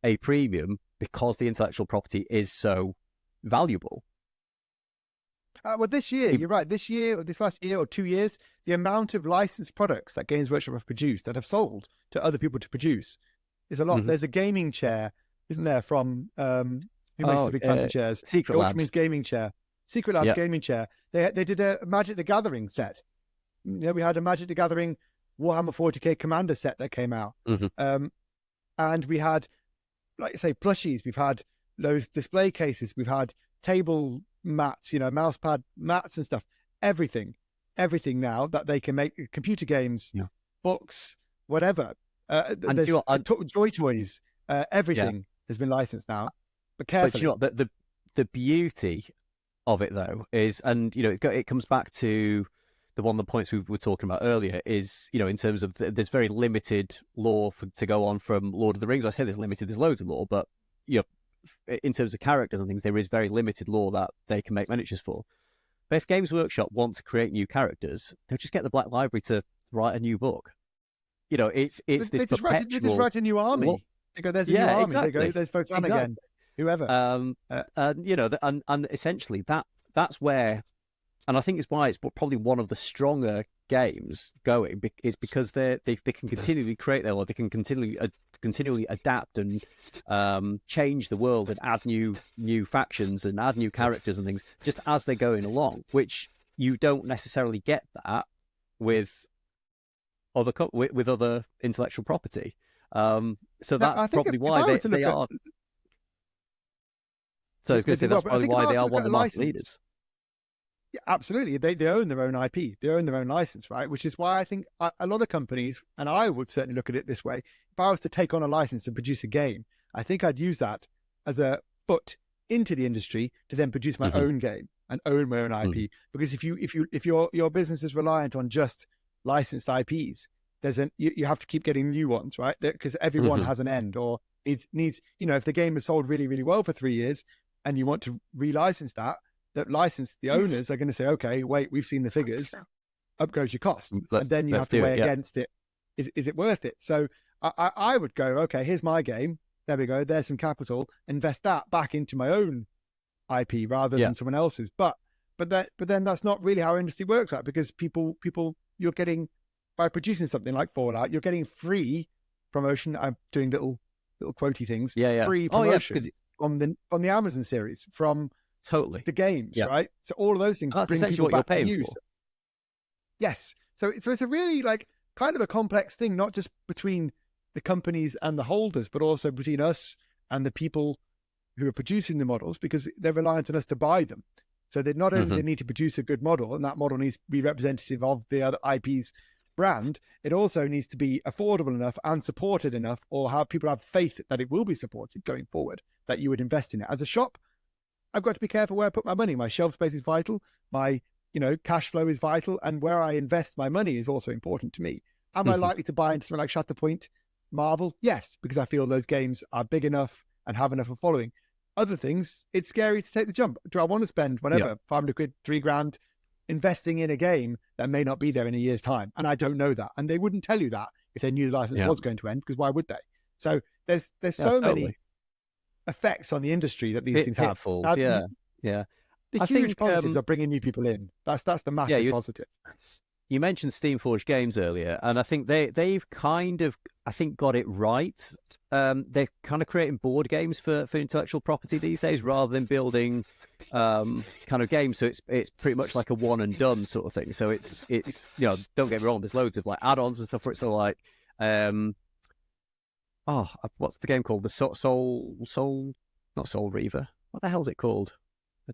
A: a premium because the intellectual property is so valuable.
B: Well, this year, you're right. This year, or this last year or 2 years, the amount of licensed products that Games Workshop have produced that have sold to other people to produce is a lot. There's a gaming chair, isn't there, from who makes the big fancy chairs?
A: Secret Labs.
B: Ultramarines gaming chair. Secret Labs gaming chair. They did a Magic the Gathering set. You know, we had a Magic the Gathering Warhammer 40k Commander set that came out. And we had, like I say, plushies. We've had those display cases. We've had table mats, you know, mouse pad mats and stuff. Everything now that they can make, computer games, books, whatever. There's Joy Toys. Everything has been licensed now, but carefully.
A: But you know what, the beauty of it though is, and you know, it comes back to one of the points we were talking about earlier is, you know, in terms of there's very limited lore to go on from Lord of the Rings. I say there's limited, there's loads of lore, but you know, in terms of characters and things, there is very limited lore that they can make miniatures for. But if Games Workshop want to create new characters, they'll just get the Black Library to write a new book. You know, it's this perpetual.
B: They just write a new army. They go, there's a new army. Exactly. They go, there's Votan again. Whoever.
A: You know, and essentially that's where, and I think it's why it's probably one of the stronger games going, is because they can continually create their lore. They can continually adapt and change the world and add new factions and add new characters and things just as they're going along, which you don't necessarily get that with other intellectual property. So
B: Now,
A: that's
B: I think
A: probably
B: if I
A: why
B: were to look
A: they
B: at,
A: are. So I was
B: they
A: going to say
B: do well,
A: that's
B: but I
A: probably
B: think if I
A: why
B: were
A: they
B: to
A: are
B: look
A: one
B: at
A: of
B: a
A: the market
B: license,
A: leaders.
B: yeah, absolutely, they own their own IP, they own their own license, right? Which is why I think a lot of companies, and I would certainly look at it this way: if I was to take on a license and produce a game, I think I'd use that as a foot into the industry to then produce my
A: Hmm.
B: own game and own my own
A: Hmm.
B: IP. Because if your business is reliant on just licensed IPs, you have to keep getting new ones, right? Because everyone
A: Hmm.
B: has an end or needs if the game is sold really, really well for 3 years and you want to relicense that license, the owners are going to say, okay, wait, we've seen the figures, up goes your cost. And then you
A: Let's
B: have to
A: do it.
B: weigh
A: Yeah.
B: against it. Is it worth it? So I would go, okay, here's my game. There we go. There's some capital. Invest that back into my own IP rather
A: Yeah.
B: than someone else's. But then that's not really how industry works, right? Because people you're getting, by producing something like Fallout, you're getting free promotion. I'm doing little quotey things.
A: Yeah. Yeah.
B: Free
A: Oh yeah, because
B: promotion on the Amazon series, from
A: totally.
B: the games,
A: Yeah.
B: right? So all of those things
A: And that's
B: bring
A: essentially
B: people
A: what you're
B: back to
A: paying
B: you.
A: for.
B: So, yes. So it's a really like kind of a complex thing, not just between the companies and the holders, but also between us and the people who are producing the models, because they're reliant on us to buy them. So they not only
A: Hmm.
B: they need to produce a good model, and that model needs to be representative of the other IP's brand, it also needs to be affordable enough and supported enough, or have people have faith that it will be supported going forward, that you would invest in it. As a shop, I've got to be careful where I put my money. My shelf space is vital. My, cash flow is vital, and where I invest my money is also important to me. Am I
A: Hmm.
B: likely to buy into something like Shatterpoint, Marvel? Yes, because I feel those games are big enough and have enough of a following. Other things, it's scary to take the jump. Do I want to spend
A: Yeah.
B: whatever, 500 quid, 3 grand, investing in a game that may not be there in a year's time? And I don't know that. And they wouldn't tell you that if they knew the license
A: Yeah.
B: was going to end, because why would they? So there's
A: Yeah.
B: so many
A: Totally.
B: effects on the industry that these things have.
A: Pitfalls. Yeah. Yeah.
B: The
A: I
B: huge
A: think.
B: positives are bringing new people in. That's the
A: Yeah.
B: massive positive.
A: You mentioned Steamforged Games earlier, and I think they've kind of got it right. They're kind of creating board games for intellectual property these days, rather than building kind of games. So it's pretty much like a one and done sort of thing. So it's don't get me wrong, there's loads of like add-ons and stuff where it's sort of like what's the game called? The Soul, not Soul Reaver. What the hell's it called?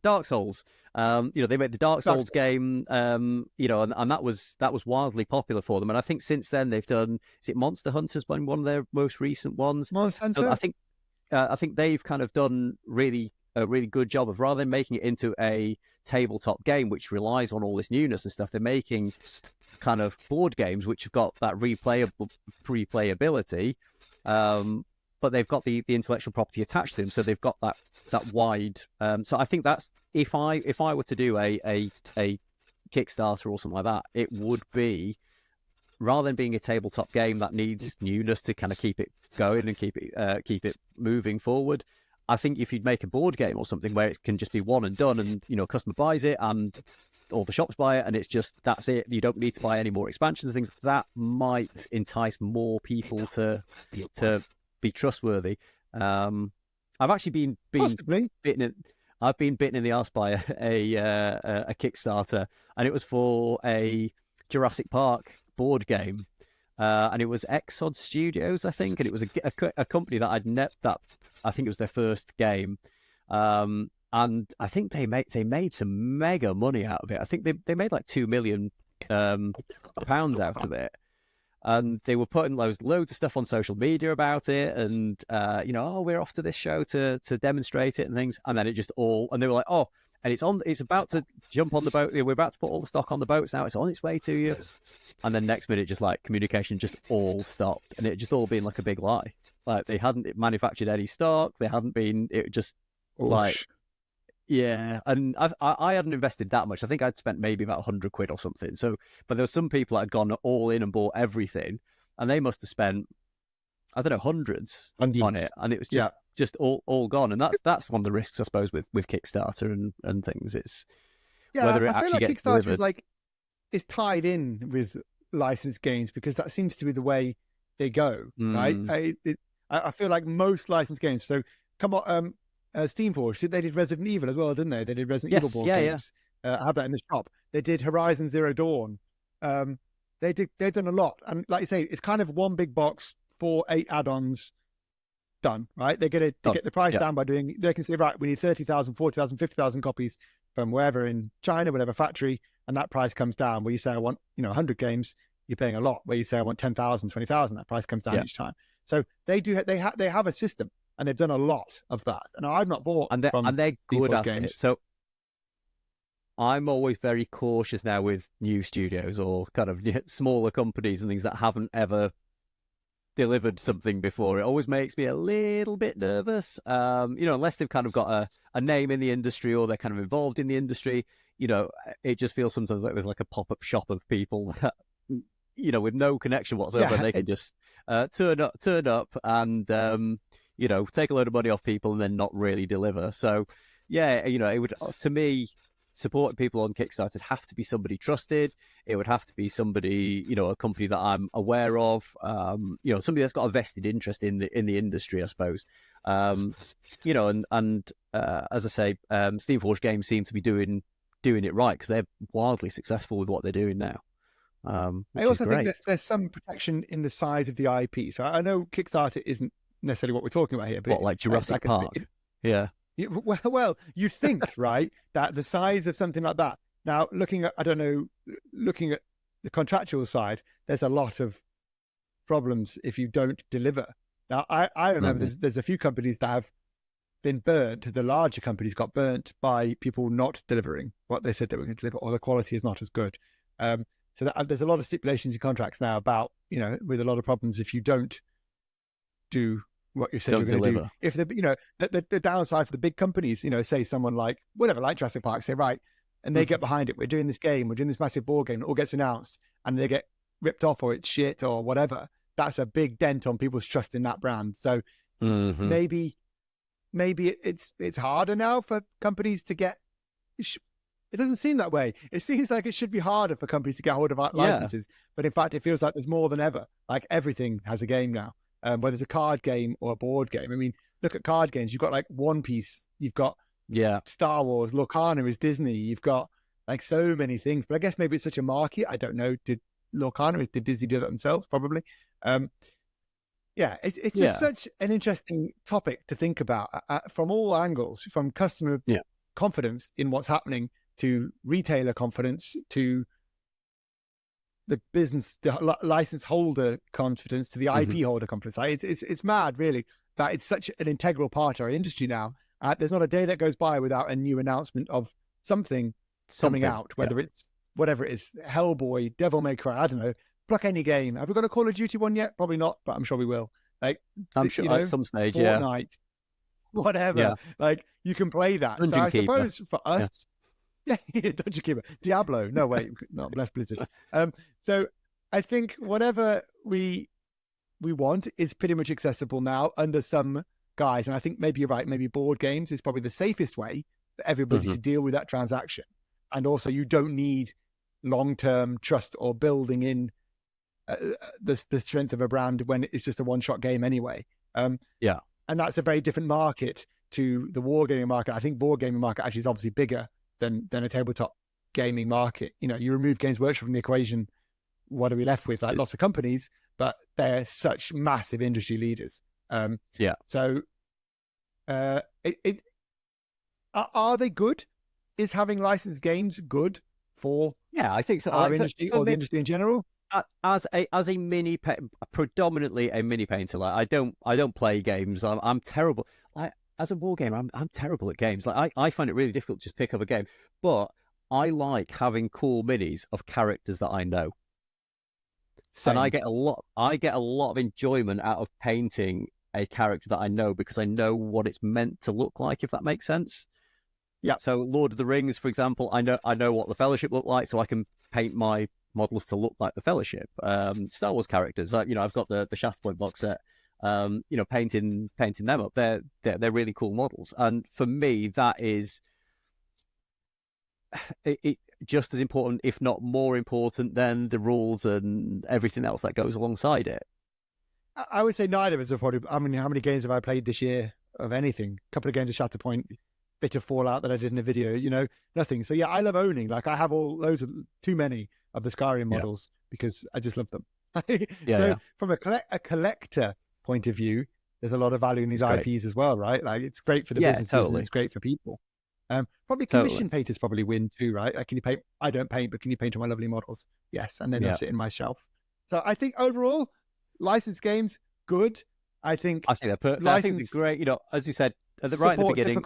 A: Dark Souls. They made the Dark
B: Dark
A: Souls
B: Souls.
A: game. And that was wildly popular for them. And I think since then they've done. Is it Monster Hunter's been one of their most recent ones?
B: Monster
A: So
B: Hunter.
A: I think they've kind of done a really good job of, rather than making it into a tabletop game which relies on all this newness and stuff, they're making kind of board games which have got that replayability, but they've got the intellectual property attached to them, so they've got that wide. So I think that's, if I were to do a Kickstarter or something like that, it would be, rather than being a tabletop game that needs newness to kind of keep it going and keep it moving forward. I think if you'd make a board game or something where it can just be one and done, and customer buys it and all the shops buy it, and it's just, that's it, you don't need to buy any more expansions and things, that might entice more people to be trustworthy. I've actually been
B: Possibly.
A: bitten in, I've been bitten in the arse by a Kickstarter, and it was for a Jurassic Park board game. And it was Exod Studios, I think, and it was a company that that I think it was their first game, and I think they made some mega money out of it. I think they made like £2 million pounds out of it, and they were putting loads of stuff on social media about it, and we're off to this show to demonstrate it and things, and then it just and they were like, oh. And it's about to jump on the boat. We're about to put all the stock on the boats now. It's on its way to you. And then next minute, just like communication just all stopped. And it just all been like a big lie. Like they hadn't manufactured any stock. They hadn't been, it just like, yeah. And I hadn't invested that much. I think I'd spent maybe about 100 quid or something. So, but there were some people that had gone all in and bought everything. And they must have spent, I don't know, hundreds on it. And it was just all gone. And that's one of the risks, I suppose, with Kickstarter and things. It's whether it
B: I feel
A: actually
B: like
A: gets
B: Kickstarter
A: delivered.
B: is tied in with licensed games, because that seems to be the way they go, right? I feel like most licensed games. So come on, Steamforged, they did Resident Evil as well, didn't they? They did Resident Evil board games. I have that in the shop. They did Horizon Zero Dawn. They've done a lot, and like you say, it's kind of one big box 4, 8 add-ons done, right? They get the price down by they can say, right, we need 30,000, 40,000, 50,000 copies from wherever in China, whatever factory, and that price comes down. Where you say I want 100 games, you're paying a lot. Where you say I want 10,000, 20,000, that price comes down each time. So they have a system, and they've done a lot of that. And I've not bought
A: and they're good at
B: games.
A: it. So I'm always very cautious now with new studios or kind of smaller companies and things that haven't ever delivered something before. It always makes me a little bit nervous, unless they've kind of got a name in the industry or they're kind of involved in the industry. It just feels sometimes like there's like a pop-up shop of people that, with no connection whatsoever. They can just turn up and take a load of money off people and then not really deliver. So it would, to me, supporting people on Kickstarter would have to be somebody trusted. It would have to be somebody, a company that I'm aware of, somebody that's got a vested interest in the industry, I suppose. As I say, Steamforged Games seem to be doing it right because they're wildly successful with what they're doing now.
B: I also think that there's some protection in the size of the IP. So I know Kickstarter isn't necessarily what we're talking about here, but
A: what, like Jurassic Park? Yeah.
B: Well, you'd think, right, that the size of something like that. Now, looking at the contractual side, there's a lot of problems if you don't deliver. Now, I remember there's a few companies that have been burnt. The larger companies got burnt by people not delivering what they said they were going to deliver, or the quality is not as good. So there's a lot of stipulations in contracts now about, with a lot of problems if you don't do what you said you're going to do. If the downside for the big companies, say someone like Jurassic Park, say, right, and they get behind it. We're doing this game, we're doing this massive board game, it all gets announced, and they get ripped off or it's shit or whatever. That's a big dent on people's trust in that brand. So maybe it's harder now for companies to get. It doesn't seem that way. It seems like it should be harder for companies to get hold of licenses, but in fact, it feels like there's more than ever. Like everything has a game now. Whether it's a card game or a board game. I mean, look at card games. You've got like One Piece. You've got Star Wars. Lorcana is Disney. You've got like so many things. But I guess maybe it's such a market. I don't know. Did Disney do that themselves? Probably. It's just such an interesting topic to think about from all angles, from customer confidence in what's happening to retailer confidence to the business, the license holder confidence to the IP holder confidence. It's mad, really, that it's such an integral part of our industry now. There's not a day that goes by without a new announcement of something coming out, whether it's whatever it is, Hellboy, Devil May Cry, I don't know, pluck any game. Have we got a Call of Duty one yet? Probably not, but I'm sure we will. Like,
A: I'm sure at some stage,
B: Fortnite, whatever. Like, you can play that.
A: Dungeon
B: so I
A: Keeper.
B: suppose for us, Dungeon Keeper, Diablo. No, wait, not bless Blizzard. So I think whatever we want is pretty much accessible now under some guise. And I think maybe you're right. Maybe board games is probably the safest way for everybody to deal with that transaction. And also, you don't need long-term trust or building in the strength of a brand when it's just a one-shot game anyway. And that's a very different market to the wargaming market. I think board gaming market actually is obviously bigger than a tabletop gaming market. You remove Games Workshop from the equation, what are we left with? Like lots of companies, but they're such massive industry leaders. So are they good? Is having licensed games good for
A: I think so.
B: our industry or the industry in general?
A: As a predominantly a mini painter, like I don't play games. I'm terrible. As a war gamer, I'm terrible at games. Like I find it really difficult to just pick up a game. But I like having cool minis of characters that I know.
B: Same.
A: And I get a lot of enjoyment out of painting a character that I know because I know what it's meant to look like, if that makes sense.
B: Yeah.
A: So Lord of the Rings, for example, I know what the Fellowship look like, so I can paint my models to look like the Fellowship. Star Wars characters, I've got the Shaft Point box set. Painting them up. They're really cool models, and for me, that is it just as important, if not more important, than the rules and everything else that goes alongside it.
B: I would say neither of us have probably. I mean, how many games have I played this year of anything? A couple of games of Shatterpoint, bit of Fallout that I did in a video. Nothing. So I love owning. Like I have all those, too many of the Skyrim models because I just love them. So from a collector point of view, there's a lot of value in these IPs as well, right? Like it's great for the businesses and it's great for people. Probably commission painters probably win too, right? Like, can you paint? I don't paint, but can you paint all my lovely models? Yes, and then they'll sit in my shelf. So I think overall, licensed games good. I think
A: they're I think they're great. You know, as you said right at the beginning,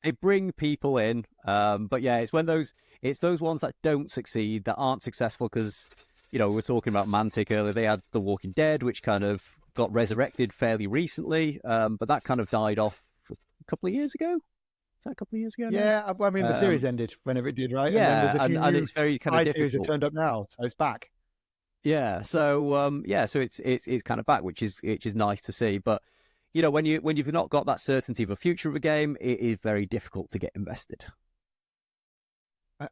A: they bring people in. But yeah, it's those ones that don't succeed, that aren't successful, because you know, we were talking about Mantic earlier. They had The Walking Dead, which kind of got resurrected fairly recently, but that kind of died off a couple of years ago. Is that a couple of years ago?
B: Yeah, I mean, the series ended whenever it did, right?
A: Yeah,
B: and then there's a few
A: and it's very kind of difficult.
B: Series have turned up now, so it's back.
A: Yeah, so so it's kind of back, which is nice to see. But you know, when you've not got that certainty of a future of a game, it is very difficult to get invested.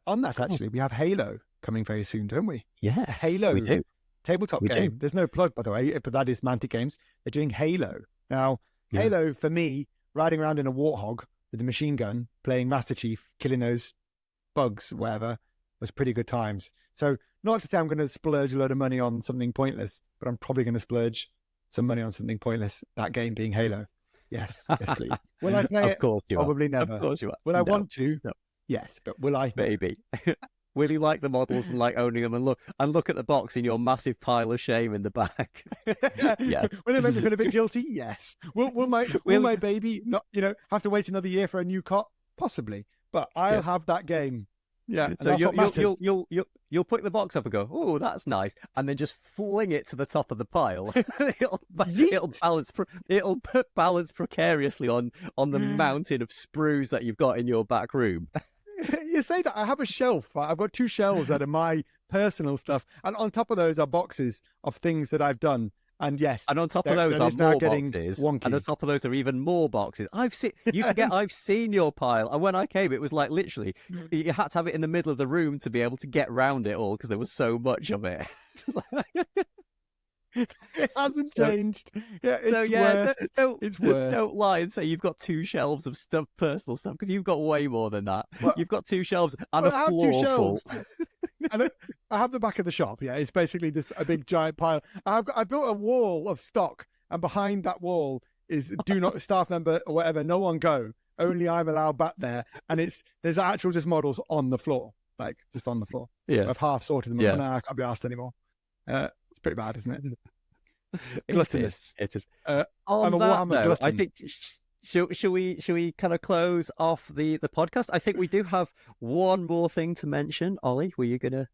B: On that, actually, we have Halo coming very soon, don't we?
A: Yeah,
B: Halo.
A: We do.
B: Tabletop game. There's no plug, by the way, but that is Mantic Games. They're doing Halo now. Halo, for me, riding around in a warthog with a machine gun, playing Master Chief, killing those bugs, whatever, was pretty good times. So not to say I'm going to splurge a load of money on something pointless, but I'm probably going to splurge some money on something pointless, that game being Halo. Yes, please. Will I play it?
A: Of course you are.
B: Probably never.
A: Of course you are.
B: Will I want to?
A: No.
B: Yes, but will I?
A: Maybe. Will you like the models and like owning them and look at the box in your massive pile of shame in the back? Yes.
B: Will it make me feel a bit guilty? Yes. Will my baby not have to wait another year for a new cot? Possibly. But I'll have that game. Yeah.
A: So you'll pick the box up and go, oh, that's nice, and then just fling it to the top of the pile. it'll balance precariously on the mountain of sprues that you've got in your back room.
B: You say that. I have a shelf. I've got 2 shelves that are my personal stuff, and on top of those are boxes of things that I've done. And yes,
A: and on top of those are more boxes,
B: wonky.
A: And on top of those are even more boxes. I've seen your pile, and when I came, it was like literally you had to have it in the middle of the room to be able to get round it all because there was so much of it.
B: It hasn't changed. Yeah, it's worse.
A: Don't lie and say you've got 2 shelves of stuff, personal stuff, because you've got way more than that. Well, you've got 2 shelves and a floor full.
B: I have the back of the shop. Yeah, it's basically just a big giant pile. I built a wall of stock, and behind that wall is do not staff member or whatever. No one go. Only I'm allowed back there, and there's actual just models on the floor, like just on the floor.
A: Yeah,
B: I've half sorted them. Yeah, I can't be asked anymore. It's pretty bad, isn't it? Gluttonous.
A: It is.
B: I'm a Warhammer glutton.
A: I think. Shall we kind of close off the podcast? I think we do have one more thing to mention. Ollie, were you gonna?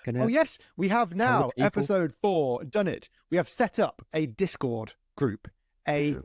B: Oh yes, we have now episode 4 done it. We have set up a Discord group, for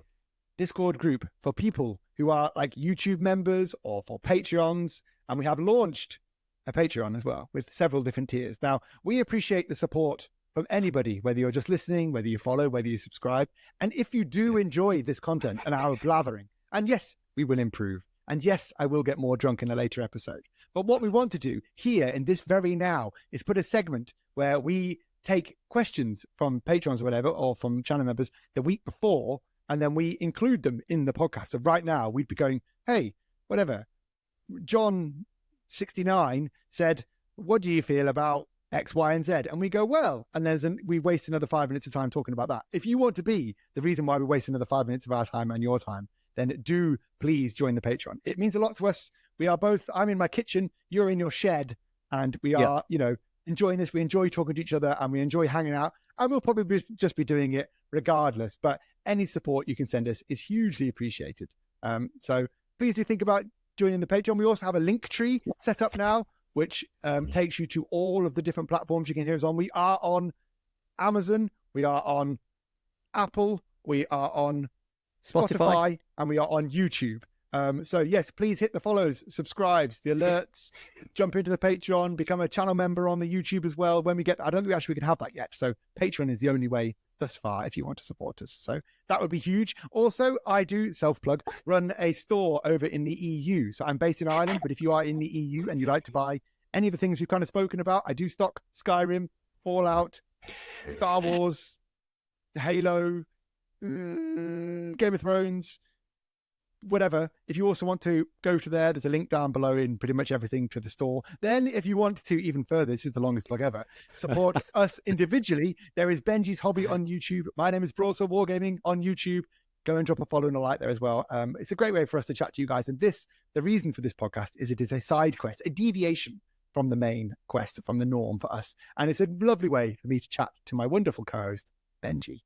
B: people who are like YouTube members or for Patreons, and we have launched a Patreon as well with several different tiers. Now we appreciate the support from anybody, whether you're just listening, whether you follow, whether you subscribe. And if you do enjoy this content and our blathering, and yes, we will improve. And yes, I will get more drunk in a later episode. But what we want to do here in this very now is put a segment where we take questions from patrons or whatever, or from channel members the week before, and then we include them in the podcast. So right now we'd be going, hey, whatever, John 69 said, what do you feel about X, Y, and Z? And we go, well, and we waste another 5 minutes of time talking about that. If you want to be the reason why we waste another 5 minutes of our time and your time, then do please join the Patreon. It means a lot to us. We are both, I'm in my kitchen, you're in your shed, and we are, enjoying this. We enjoy talking to each other and we enjoy hanging out, and we'll probably just be doing it regardless. But any support you can send us is hugely appreciated. So please do think about joining the Patreon. We also have a link tree set up now, which takes you to all of the different platforms you can hear us on. We are on Amazon, we are on Apple, we are on Spotify, and we are on YouTube. So yes, please hit the follows, subscribes, the alerts, jump into the Patreon, become a channel member on the YouTube as well. When we get, I don't think actually we can have that yet. So Patreon is the only way thus far if you want to support us. So that would be huge. Also, I do self-plug, run a store over in the EU. So I'm based in Ireland, but if you are in the EU and you'd like to buy any of the things we've kind of spoken about, I do stock Skyrim, Fallout, Star Wars, Halo, Game of Thrones, whatever. If you also want to go to there's a link down below in pretty much everything to the store. Then if you want to even further, this is the longest plug ever, support us individually. There is Benji's Hobby on YouTube. My name is Broadsword Wargaming on YouTube. Go and drop a follow and a like there as well. It's a great way for us to chat to you guys. And the reason for this podcast is it is a side quest, a deviation from the main quest, from the norm for us. And it's a lovely way for me to chat to my wonderful co-host, Benji.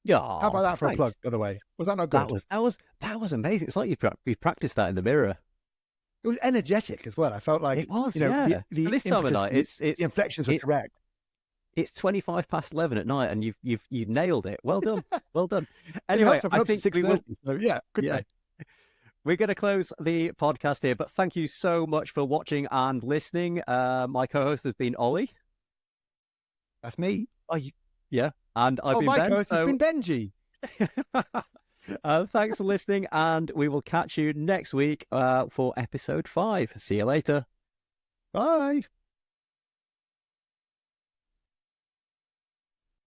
A: Yeah.
B: How about that for a plug, by the way? Was that not good?
A: That was amazing. It's like you practiced that in the mirror.
B: It was energetic as well. I felt like
A: it was.
B: The
A: this time of night, it's
B: the inflections were correct.
A: It's 11:25 at night, and you've nailed it. Well done, well done. Anyway, I think we will.
B: So yeah, good night.
A: We're going to close the podcast here, but thank you so much for watching and listening. My co-host has been Ollie.
B: That's me.
A: Yeah, and I've been
B: my
A: Ben.
B: co-host has been Benji.
A: Thanks for listening, and we will catch you next week for episode 5. See you later.
B: Bye.